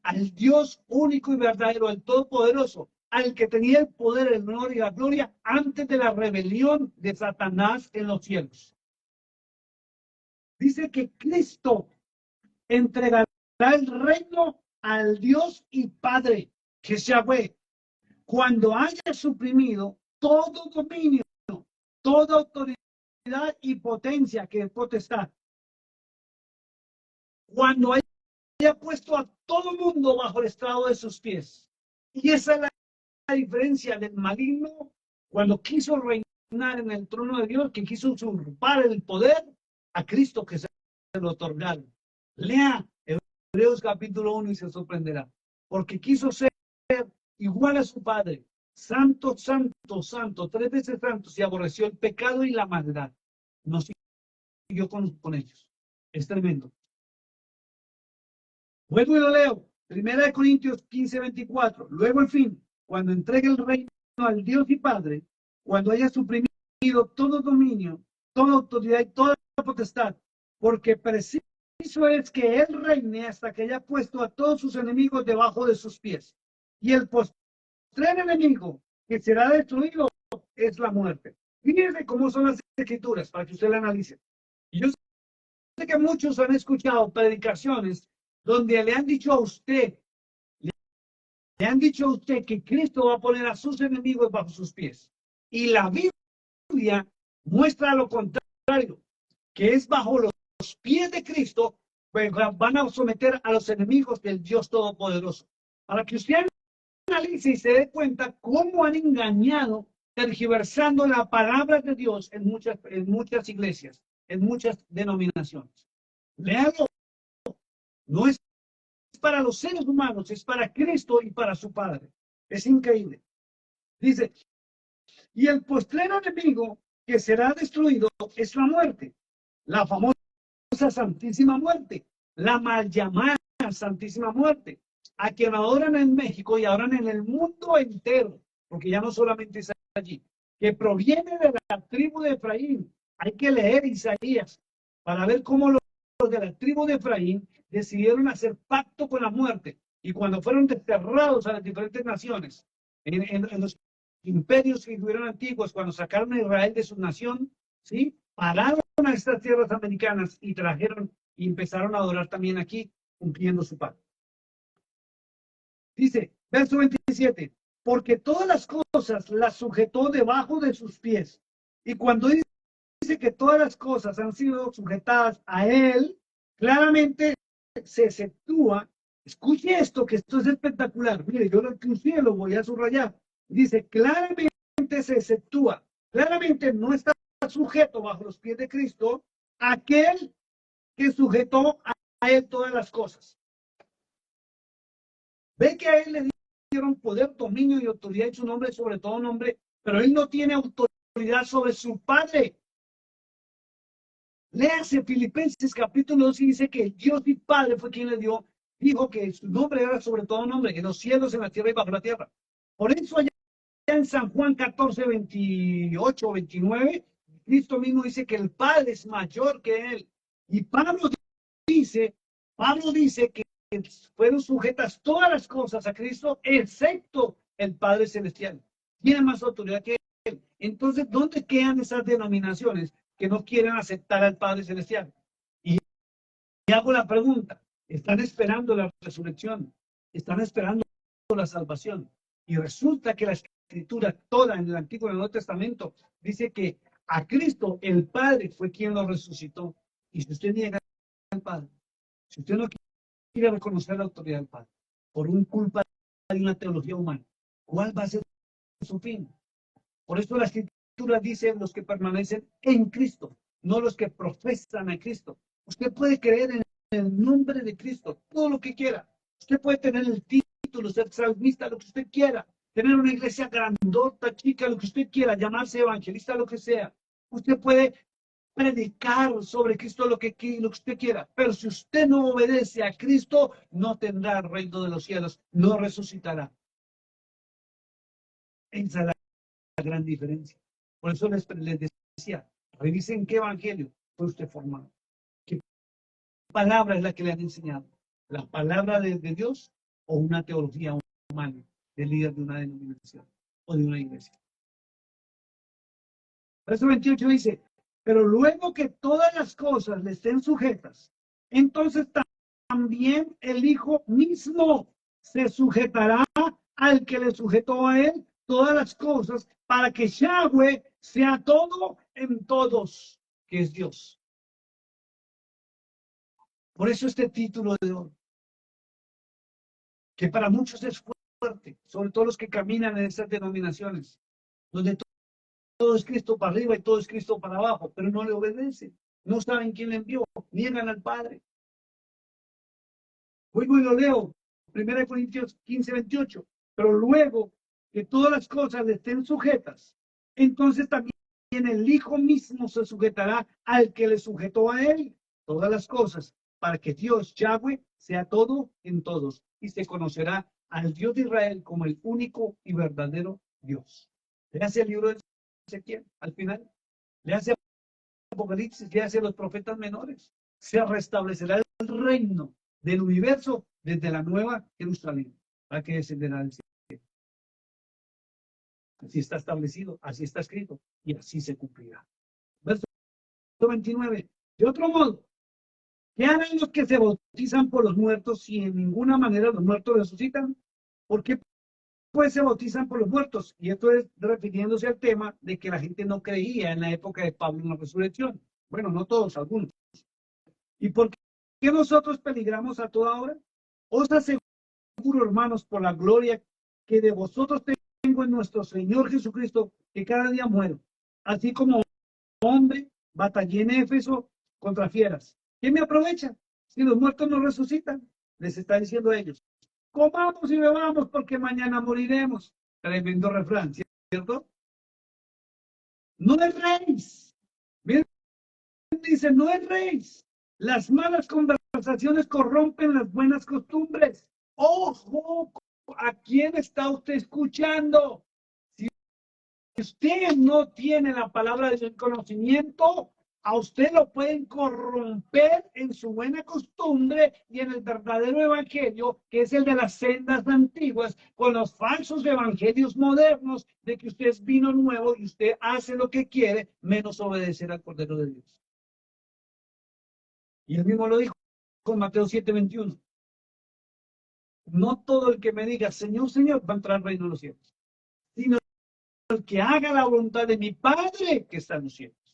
al Dios único y verdadero, al Todopoderoso, al que tenía el poder, el honor y la gloria antes de la rebelión de Satanás en los cielos. Dice que Cristo entregará el reino al Dios y Padre, que es Yahweh, cuando haya suprimido todo dominio, toda autoridad y potencia, que es potestad. Cuando haya puesto a todo mundo bajo el estrado de sus pies. Y esa es la diferencia del maligno cuando quiso reinar en el trono de Dios, que quiso usurpar el poder a Cristo, que se lo otorgaron. Lea Hebreos capítulo 1 y se sorprenderá, porque quiso ser igual a su Padre, santo, santo, santo, 3 veces santo, y aborreció el pecado y la maldad. No siguió con ellos. Es tremendo. Vuelvo y lo leo. 1 Corintios 15, 24. Luego el fin, cuando entregue el reino al Dios y Padre, cuando haya suprimido todo dominio, toda autoridad y toda potestad, porque preciso es que Él reine hasta que haya puesto a todos sus enemigos debajo de sus pies. Y el postrer enemigo que será destruido es la muerte. Fíjense cómo son las escrituras para que usted la analice. Y yo sé que muchos han escuchado predicaciones donde le han dicho a usted, que Cristo va a poner a sus enemigos bajo sus pies. Y la Biblia muestra lo contrario, que es bajo los pies de Cristo, pues van a someter a los enemigos del Dios Todopoderoso. Para que usted analice y se dé cuenta cómo han engañado, tergiversando la palabra de Dios en muchas iglesias, en muchas denominaciones. Léalo. No es para los seres humanos, es para Cristo y para su Padre. Es increíble. Dice, y el postrero enemigo que será destruido es la muerte, la famosa Santísima Muerte, la mal llamada Santísima Muerte, a quien adoran en México y adoran en el mundo entero, porque ya no solamente es allí, que proviene de la tribu de Efraín. Hay que leer Isaías para ver cómo los de la tribu de Efraín decidieron hacer pacto con la muerte, y cuando fueron desterrados a las diferentes naciones, en los imperios que tuvieron antiguos, cuando sacaron a Israel de su nación, ¿sí? Pararon a estas tierras americanas y trajeron y empezaron a adorar también aquí, cumpliendo su pacto. Dice, verso 27, porque todas las cosas las sujetó debajo de sus pies. Y cuando dice que todas las cosas han sido sujetadas a él, claramente se exceptúa. Escuche esto, que esto es espectacular. Mire, yo inclusive lo voy a subrayar. Dice, claramente se exceptúa. Claramente no está sujeto bajo los pies de Cristo aquel que sujetó a él todas las cosas. Ve que a él le dieron poder, dominio y autoridad en su nombre, sobre todo nombre, pero él no tiene autoridad sobre su Padre. Léase Filipenses capítulo 2 y dice que Dios y Padre fue quien le dijo que su nombre era sobre todo nombre, en los cielos, en la tierra y bajo la tierra. Por eso allá en San Juan 14, 28, 29, Cristo mismo dice que el Padre es mayor que él. Y Pablo dice que fueron sujetas todas las cosas a Cristo, excepto el Padre Celestial. Tiene más autoridad que él. Entonces, ¿dónde quedan esas denominaciones que no quieren aceptar al Padre Celestial? Y hago la pregunta, ¿están esperando la resurrección? ¿Están esperando la salvación? Y resulta que la Escritura toda en el Antiguo y el Nuevo Testamento dice que a Cristo el Padre fue quien lo resucitó. Y si usted niega al Padre, si usted no quiere reconocer la autoridad del Padre por un culpa de una teología humana, ¿cuál va a ser su fin? Por eso la Escritura Escritura dice los que permanecen en Cristo, no los que profesan a Cristo. Usted puede creer en el nombre de Cristo, todo lo que quiera. Usted puede tener el título, ser salmista, lo que usted quiera. Tener una iglesia grandota, chica, lo que usted quiera. Llamarse evangelista, lo que sea. Usted puede predicar sobre Cristo lo que usted quiera. Pero si usted no obedece a Cristo, no tendrá el reino de los cielos. No resucitará. Esa es la gran diferencia. Por eso les decía, revisen qué evangelio fue usted formado. ¿Qué palabra es la que le han enseñado? ¿La palabra de Dios o una teología humana del líder de una denominación o de una iglesia? Verso 28 dice, pero luego que todas las cosas le estén sujetas, entonces también el Hijo mismo se sujetará al que le sujetó a él todas las cosas, para que Yahweh sea todo en todos, que es Dios. Por eso este título de hoy, que para muchos es fuerte, sobre todo los que caminan en estas denominaciones, donde todo es Cristo para arriba y todo es Cristo para abajo, pero no le obedecen, no saben quién le envió, niegan al Padre. Vuelvo y lo leo, 1 Corintios 15:28, pero luego que todas las cosas le estén sujetas, entonces también el Hijo mismo se sujetará al que le sujetó a él todas las cosas, para que Dios, Yahweh, sea todo en todos, y se conocerá al Dios de Israel como el único y verdadero Dios. Le hace el libro de Ezequiel al final, le hace Apocalipsis, le hace los profetas menores. Se restablecerá el reino del universo desde la nueva Jerusalén, para que descenderá del cielo. Así está establecido, así está escrito, y así se cumplirá. Verso 29. De otro modo, ¿qué harán los que se bautizan por los muertos si en ninguna manera los muertos resucitan? ¿Por qué pues se bautizan por los muertos? Y esto es refiriéndose al tema de que la gente no creía en la época de Pablo en la resurrección. Bueno, no todos, algunos. ¿Y por qué nosotros peligramos a toda hora? Os aseguro, hermanos, por la gloria que de vosotros tengo en nuestro Señor Jesucristo, que cada día muero, así como hombre batallé en Éfeso contra fieras. ¿Qué me aprovecha si los muertos no resucitan? Les está diciendo a ellos, comamos y bebamos porque mañana moriremos. Tremendo refrán, ¿cierto? No erréis. Miren, dice, no erréis. Las malas conversaciones corrompen las buenas costumbres. Ojo, ¿a quién está usted escuchando? Si usted no tiene la palabra del conocimiento, a usted lo pueden corromper en su buena costumbre y en el verdadero evangelio, que es el de las sendas antiguas, con los falsos evangelios modernos de que usted es vino nuevo y usted hace lo que quiere, menos obedecer al Cordero de Dios. Y él mismo lo dijo con Mateo 7:21. No todo el que me diga, Señor, Señor, va a entrar al reino de los cielos, sino el que haga la voluntad de mi Padre que está en los cielos.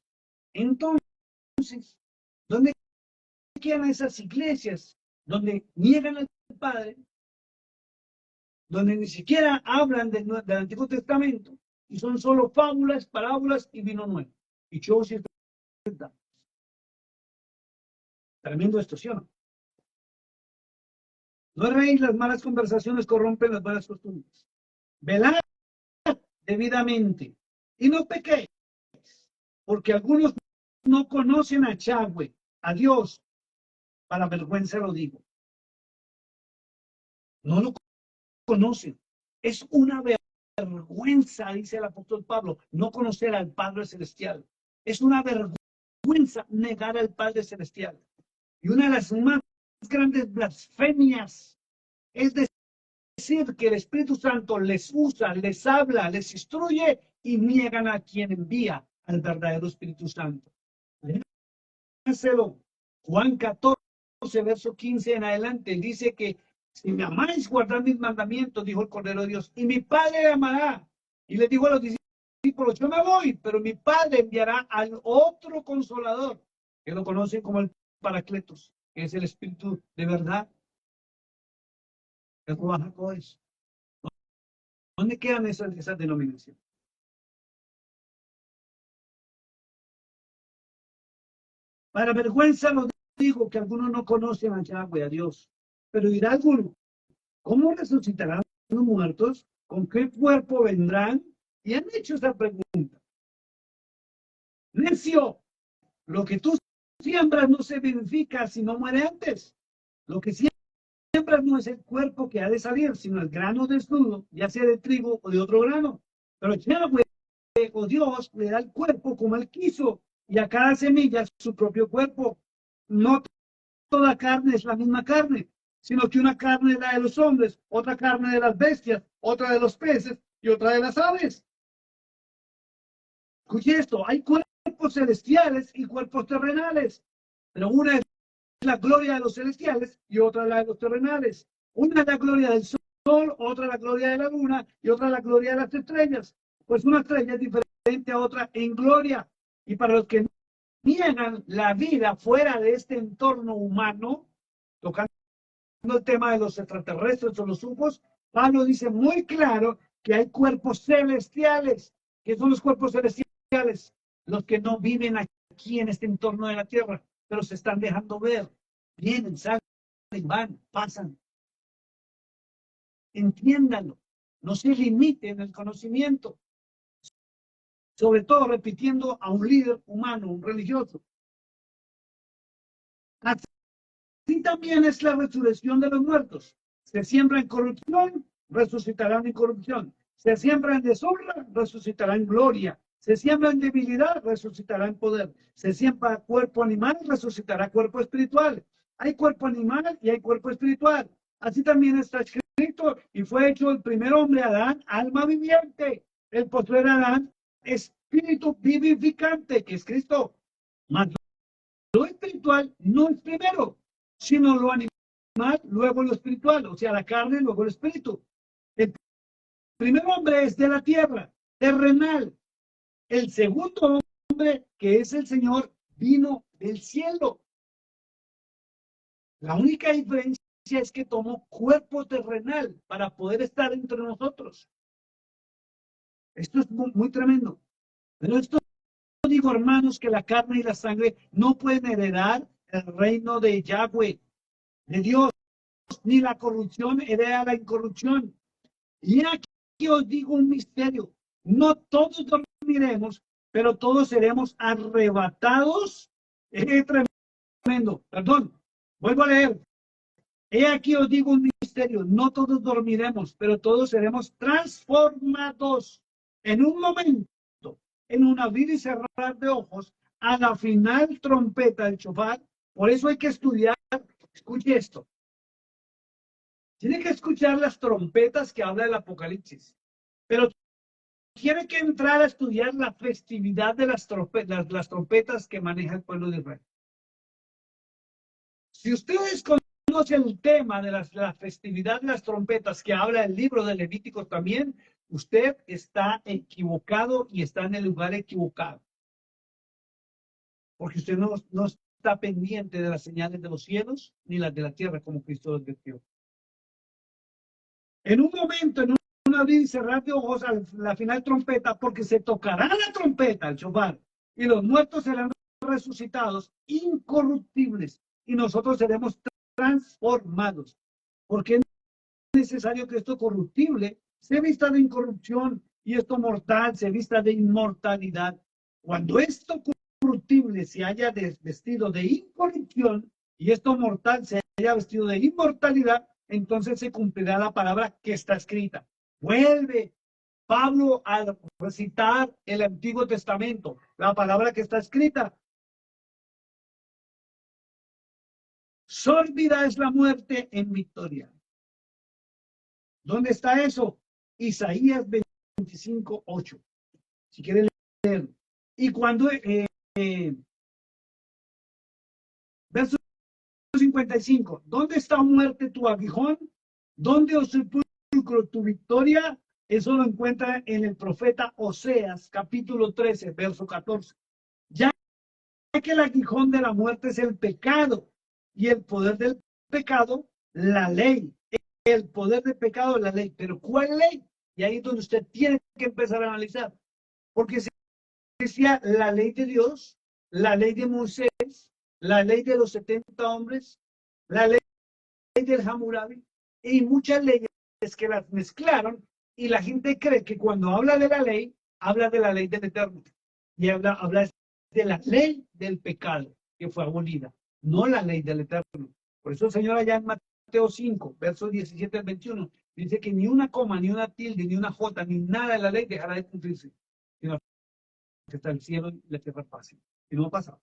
Entonces, ¿dónde quedan esas iglesias donde niegan al Padre, donde ni siquiera hablan del Antiguo Testamento y son solo fábulas, parábolas y vino nuevo? Y shows y espectáculos. Tremendo esto, ¿sí o no? No erréis, las malas conversaciones corrompen las buenas costumbres. Velad debidamente y no pequéis, porque algunos no conocen a Yahweh, a Dios. Para vergüenza lo digo. No lo conocen. Es una vergüenza, dice el apóstol Pablo, no conocer al Padre Celestial. Es una vergüenza negar al Padre Celestial. Y una de las más grandes blasfemias es decir que el Espíritu Santo les usa, les habla, les instruye y niegan a quien envía al verdadero Espíritu Santo. Juan 14, verso 15 en adelante, dice que si me amáis, guardad mis mandamientos, dijo el Cordero de Dios, y mi Padre amará. Y le dijo a los discípulos, yo me voy, pero mi Padre enviará al otro Consolador, que lo conocen como el Paracletos, que es el Espíritu de verdad. ¿Dónde quedan esas denominaciones? Para vergüenza lo digo, que algunos no conocen a Yahweh, a Dios. Pero dirá alguno, ¿cómo resucitarán los muertos? ¿Con qué cuerpo vendrán? Y han hecho esa pregunta. Necio, lo que tú siembras no se vivifica si no muere antes. Lo que siembras no es el cuerpo que ha de salir, sino el grano desnudo, ya sea de trigo o de otro grano. Pero Yahweh o Dios le da el cuerpo como él quiso, y a cada semilla su propio cuerpo. No toda carne es la misma carne, sino que una carne es la de los hombres, otra carne de las bestias, otra de los peces y otra de las aves. Escuche esto, hay cuerpos celestiales y cuerpos terrenales, pero una es la gloria de los celestiales y otra la de los terrenales. Una es la gloria del sol, otra la gloria de la luna y otra la gloria de las estrellas. Pues una estrella es diferente a otra en gloria. Y para los que niegan la vida fuera de este entorno humano, tocando el tema de los extraterrestres o los UFOs, Pablo dice muy claro que hay cuerpos celestiales. ¿Qué son los cuerpos celestiales? Los que no viven aquí en este entorno de la tierra, pero se están dejando ver. Vienen, salen, van, pasan. Entiéndanlo. No se limiten el conocimiento. Sobre todo repitiendo a un líder humano, un religioso. Así también es la resurrección de los muertos. Se siembra en corrupción, resucitarán en corrupción. Se siembra en deshonra, resucitará en gloria. Se siembra en debilidad, resucitará en poder. Se siembra cuerpo animal, resucitará cuerpo espiritual. Hay cuerpo animal y hay cuerpo espiritual. Así también está escrito, y fue hecho el primer hombre, Adán, alma viviente. El postrer Adán, espíritu vivificante, que es Cristo. Mas lo espiritual no es primero, sino lo animal, luego lo espiritual, o sea, la carne, luego el espíritu. El primer hombre es de la tierra, terrenal. El segundo hombre, que es el Señor, vino del cielo. La única diferencia es que tomó cuerpo terrenal para poder estar entre nosotros. Esto es muy, muy tremendo. Pero esto digo, hermanos, que la carne y la sangre no pueden heredar el reino de Yahweh, de Dios, ni la corrupción hereda la incorrupción. Y aquí os digo un misterio. No todos dormiremos, pero todos seremos arrebatados. Tremendo. Perdón. Vuelvo a leer. He aquí os digo un misterio. No todos dormiremos, pero todos seremos transformados en un momento, en un abrir y cerrar de ojos, a la final trompeta del shofar. Por eso hay que estudiar. Escuche esto. Tiene que escuchar las trompetas que habla el Apocalipsis, pero tiene que entrar a estudiar la festividad de las trompetas que maneja el pueblo de Israel. Si ustedes conocen el tema de la festividad de las trompetas que habla el libro de Levíticos también, usted está equivocado y está en el lugar equivocado. Porque usted no está pendiente de las señales de los cielos ni las de la tierra como Cristo advirtió. En un momento, en un abrir y cerrar de ojos a la final trompeta, porque se tocará la trompeta, el shofar, y los muertos serán resucitados incorruptibles, y nosotros seremos transformados. Porque es necesario que esto corruptible se vista de incorrupción y esto mortal se vista de inmortalidad. Cuando esto corruptible se haya vestido de incorrupción y esto mortal se haya vestido de inmortalidad, entonces se cumplirá la palabra que está escrita. Vuelve Pablo a recitar el Antiguo Testamento, la palabra que está escrita. Sórdida es la muerte en victoria. ¿Dónde está eso? Isaías 25:8. Si quieren leer. Y cuando, verso 55, ¿dónde está muerte tu aguijón? ¿Dónde, oh sepulcro, tu victoria? Eso lo encuentra en el profeta Oseas, capítulo 13, verso 14. Ya que el aguijón de la muerte es el pecado, y el poder del pecado, la ley. El poder del pecado, la ley. Pero ¿cuál ley? Y ahí es donde usted tiene que empezar a analizar. Porque se decía la ley de Dios, la ley de Moisés, la ley de los 70 hombres, la ley del Hammurabi y muchas leyes que las mezclaron y la gente cree que cuando habla de la ley, habla de la ley del Eterno y habla de la ley del pecado que fue abolida, no la ley del Eterno. Por eso el Señor allá en Mateo 5, versos 17 al 21, dice que ni una coma, ni una tilde, ni una jota, ni nada de la ley dejará de cumplirse, sino que está el cielo y la tierra pasen. Y no ha pasado.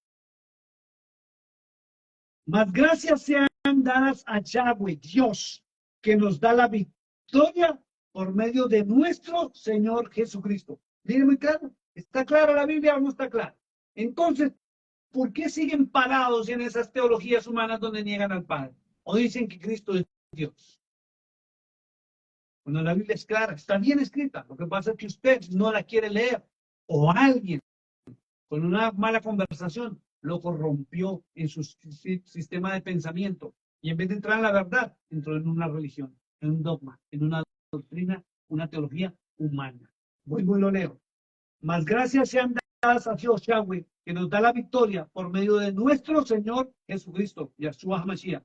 Mas gracias sean dadas a Yahweh, Dios, que nos da la victoria por medio de nuestro Señor Jesucristo. Miren muy claro, ¿está clara la Biblia o no está clara? Entonces, ¿por qué siguen parados en esas teologías humanas donde niegan al Padre? O dicen que Cristo es Dios. Cuando la Biblia es clara, está bien escrita. Lo que pasa es que usted no la quiere leer. O alguien con una mala conversación lo corrompió en su sistema de pensamiento. Y en vez de entrar en la verdad, entró en una religión, en un dogma, en una doctrina, una teología humana. Vuelvo y lo leo. Mas gracias sean dadas a Dios Yahweh, que nos da la victoria por medio de nuestro Señor Jesucristo, Yahshua HaMashiach.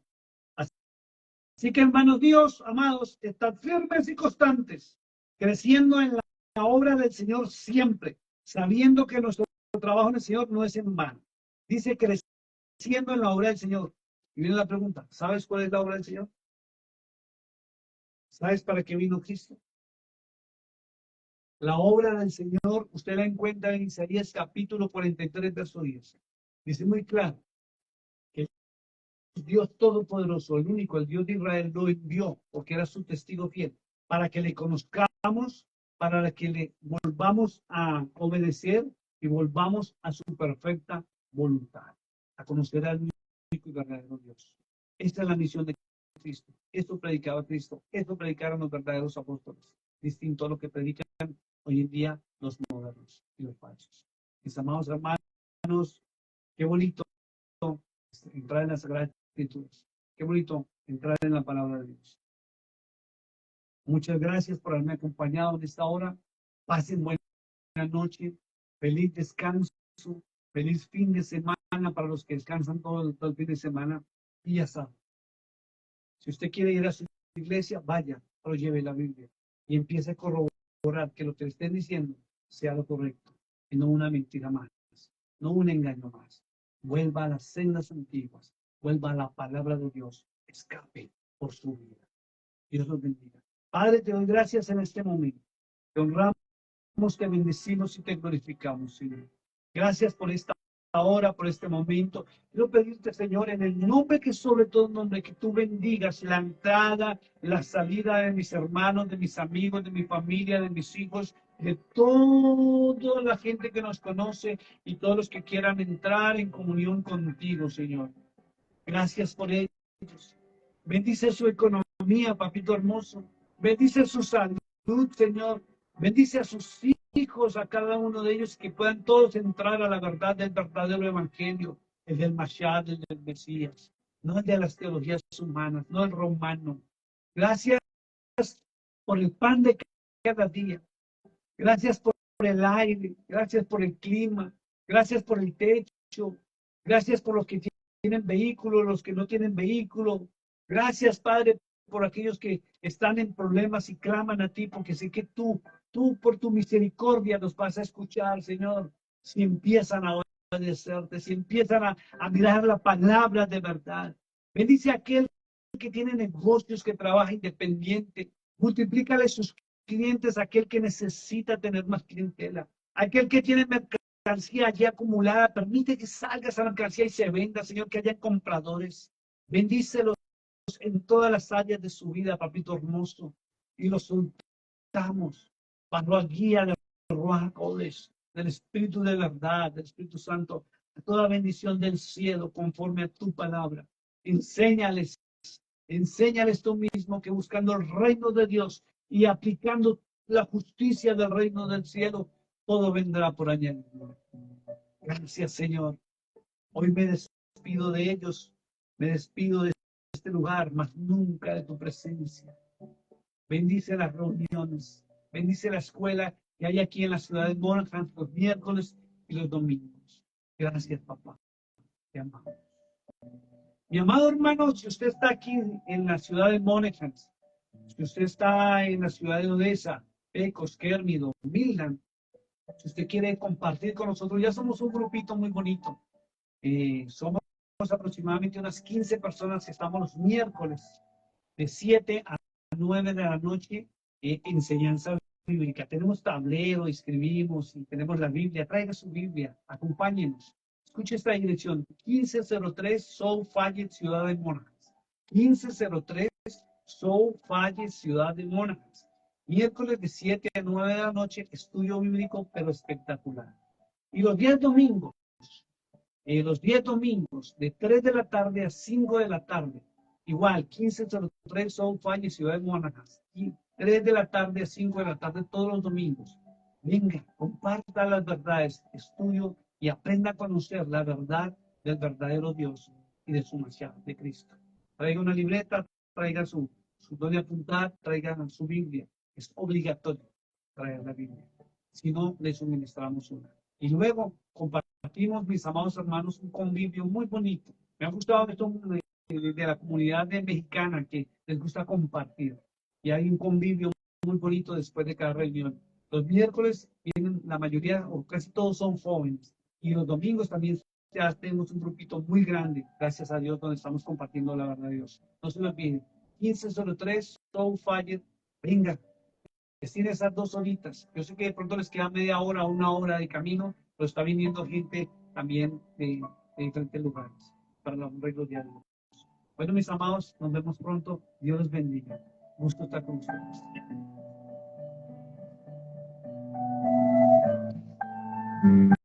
Así que, hermanos míos, amados, estad firmes y constantes, creciendo en la obra del Señor siempre, sabiendo que nuestro trabajo en el Señor no es en vano. Dice creciendo en la obra del Señor. Y viene la pregunta, ¿sabes cuál es la obra del Señor? ¿Sabes para qué vino Cristo? La obra del Señor, usted la encuentra en Isaías capítulo 43, verso 10. Dice muy claro que el Dios Todopoderoso, el único, el Dios de Israel, lo envió porque era su testigo fiel, para que le conozcamos, para que le volvamos a obedecer y volvamos a su perfecta voluntad, a conocer al único y verdadero Dios. Esta es la misión de Cristo. Esto predicaba Cristo. Esto predicaron los verdaderos apóstoles, distinto a lo que predican hoy en día los modernos y los falsos. Mis amados hermanos, qué bonito entrar en las Sagradas Escrituras. Qué bonito entrar en la palabra de Dios. Muchas gracias por haberme acompañado en esta hora. Pasen buena noche, feliz descanso, feliz fin de semana para los que descansan todo el fin de semana. Y ya saben, si usted quiere ir a su iglesia, vaya, pero lleve la Biblia y empiece a corroborar que lo que le estén diciendo sea lo correcto y no una mentira más, no un engaño más. Vuelva a las sendas antiguas, vuelva a la palabra de Dios, escape por su vida. Dios los bendiga. Padre, te doy gracias en este momento. Te honramos, te bendecimos y te glorificamos, Señor. Gracias por esta hora, por este momento. Quiero pedirte, Señor, en el nombre que sobre todo nombre, que tú bendigas la entrada, la salida de mis hermanos, de mis amigos, de mi familia, de mis hijos, de toda la gente que nos conoce y todos los que quieran entrar en comunión contigo, Señor. Gracias por ellos. Bendice su economía, papito hermoso. Bendice su salud, Señor. Bendice a sus hijos, a cada uno de ellos, que puedan todos entrar a la verdad del verdadero evangelio, el del Mashiach, el del Mesías, no el de las teologías humanas, no el romano. Gracias por el pan de cada día. Gracias por el aire. Gracias por el clima. Gracias por el techo. Gracias por los que tienen vehículos, los que no tienen vehículo. Gracias, Padre, por aquellos que están en problemas y claman a ti, porque sé que tú por tu misericordia nos vas a escuchar, Señor, si empiezan a obedecerte, si empiezan a mirar la palabra de verdad. Bendice a aquel que tiene negocios, que trabaja independiente. Multiplícale sus clientes a aquel que necesita tener más clientela. Aquel que tiene mercancía allí acumulada, permite que salga esa mercancía y se venda, Señor, que haya compradores. Bendícelos en todas las áreas de su vida, papito hermoso, y los soltamos bajo la guía de Ruach Kodesh, del Espíritu de verdad, del Espíritu Santo, a toda bendición del cielo conforme a tu palabra. Enséñales, enséñales tú mismo que buscando el reino de Dios y aplicando la justicia del reino del cielo, todo vendrá por añadidura. Gracias, Señor. Hoy me despido de ellos, me despido de este lugar, mas nunca de tu presencia. Bendice las reuniones, bendice la escuela que hay aquí en la ciudad de Monaghan los miércoles y los domingos. Gracias, papá. Te amamos. Mi amado hermano, si usted está aquí en la ciudad de Monaghan, si usted está en la ciudad de Odessa, Pecos, Kérmido, Milán, si usted quiere compartir con nosotros, ya somos un grupito muy bonito. Somos aproximadamente unas 15 personas que estamos los miércoles de 7 a 9 de la noche, enseñanza bíblica. Tenemos tablero, escribimos y tenemos la Biblia. Traiga su Biblia, acompáñenos. Escuche esta dirección: 1503 South Fayette, Ciudad de Monagas. 1503 South Fayette, Ciudad de Monagas. Miércoles de 7 a 9 de la noche, estudio bíblico, pero espectacular. Y los 10 domingos, de 3 de la tarde a 5 de la tarde, igual, 1503 South Fayette, Ciudad de Monagas, y 3 de la tarde a 5 de la tarde, todos los domingos. Venga, comparta las verdades, estudio y aprenda a conocer la verdad del verdadero Dios y de su Mesías, de Cristo. Traiga una libreta, traiga su donde apuntar, traiga su Biblia. Es obligatorio traer la Biblia. Si no, le suministramos una. Y luego compartimos, mis amados hermanos, un convivio muy bonito. Me ha gustado esto de la comunidad mexicana que les gusta compartir. Y hay un convivio muy bonito después de cada reunión. Los miércoles vienen la mayoría o casi todos son jóvenes. Y los domingos también ya tenemos un grupito muy grande, gracias a Dios, donde estamos compartiendo la verdad de Dios. No se lo olviden. 1503 South Fayette. Venga, tiene esas 2 horitas. Yo sé que de pronto les queda media hora o una hora de camino, pero está viniendo gente también de diferentes lugares para la honra y gloria de Dios. Bueno, mis amados, nos vemos pronto. Dios los bendiga. Gusto estar con ustedes.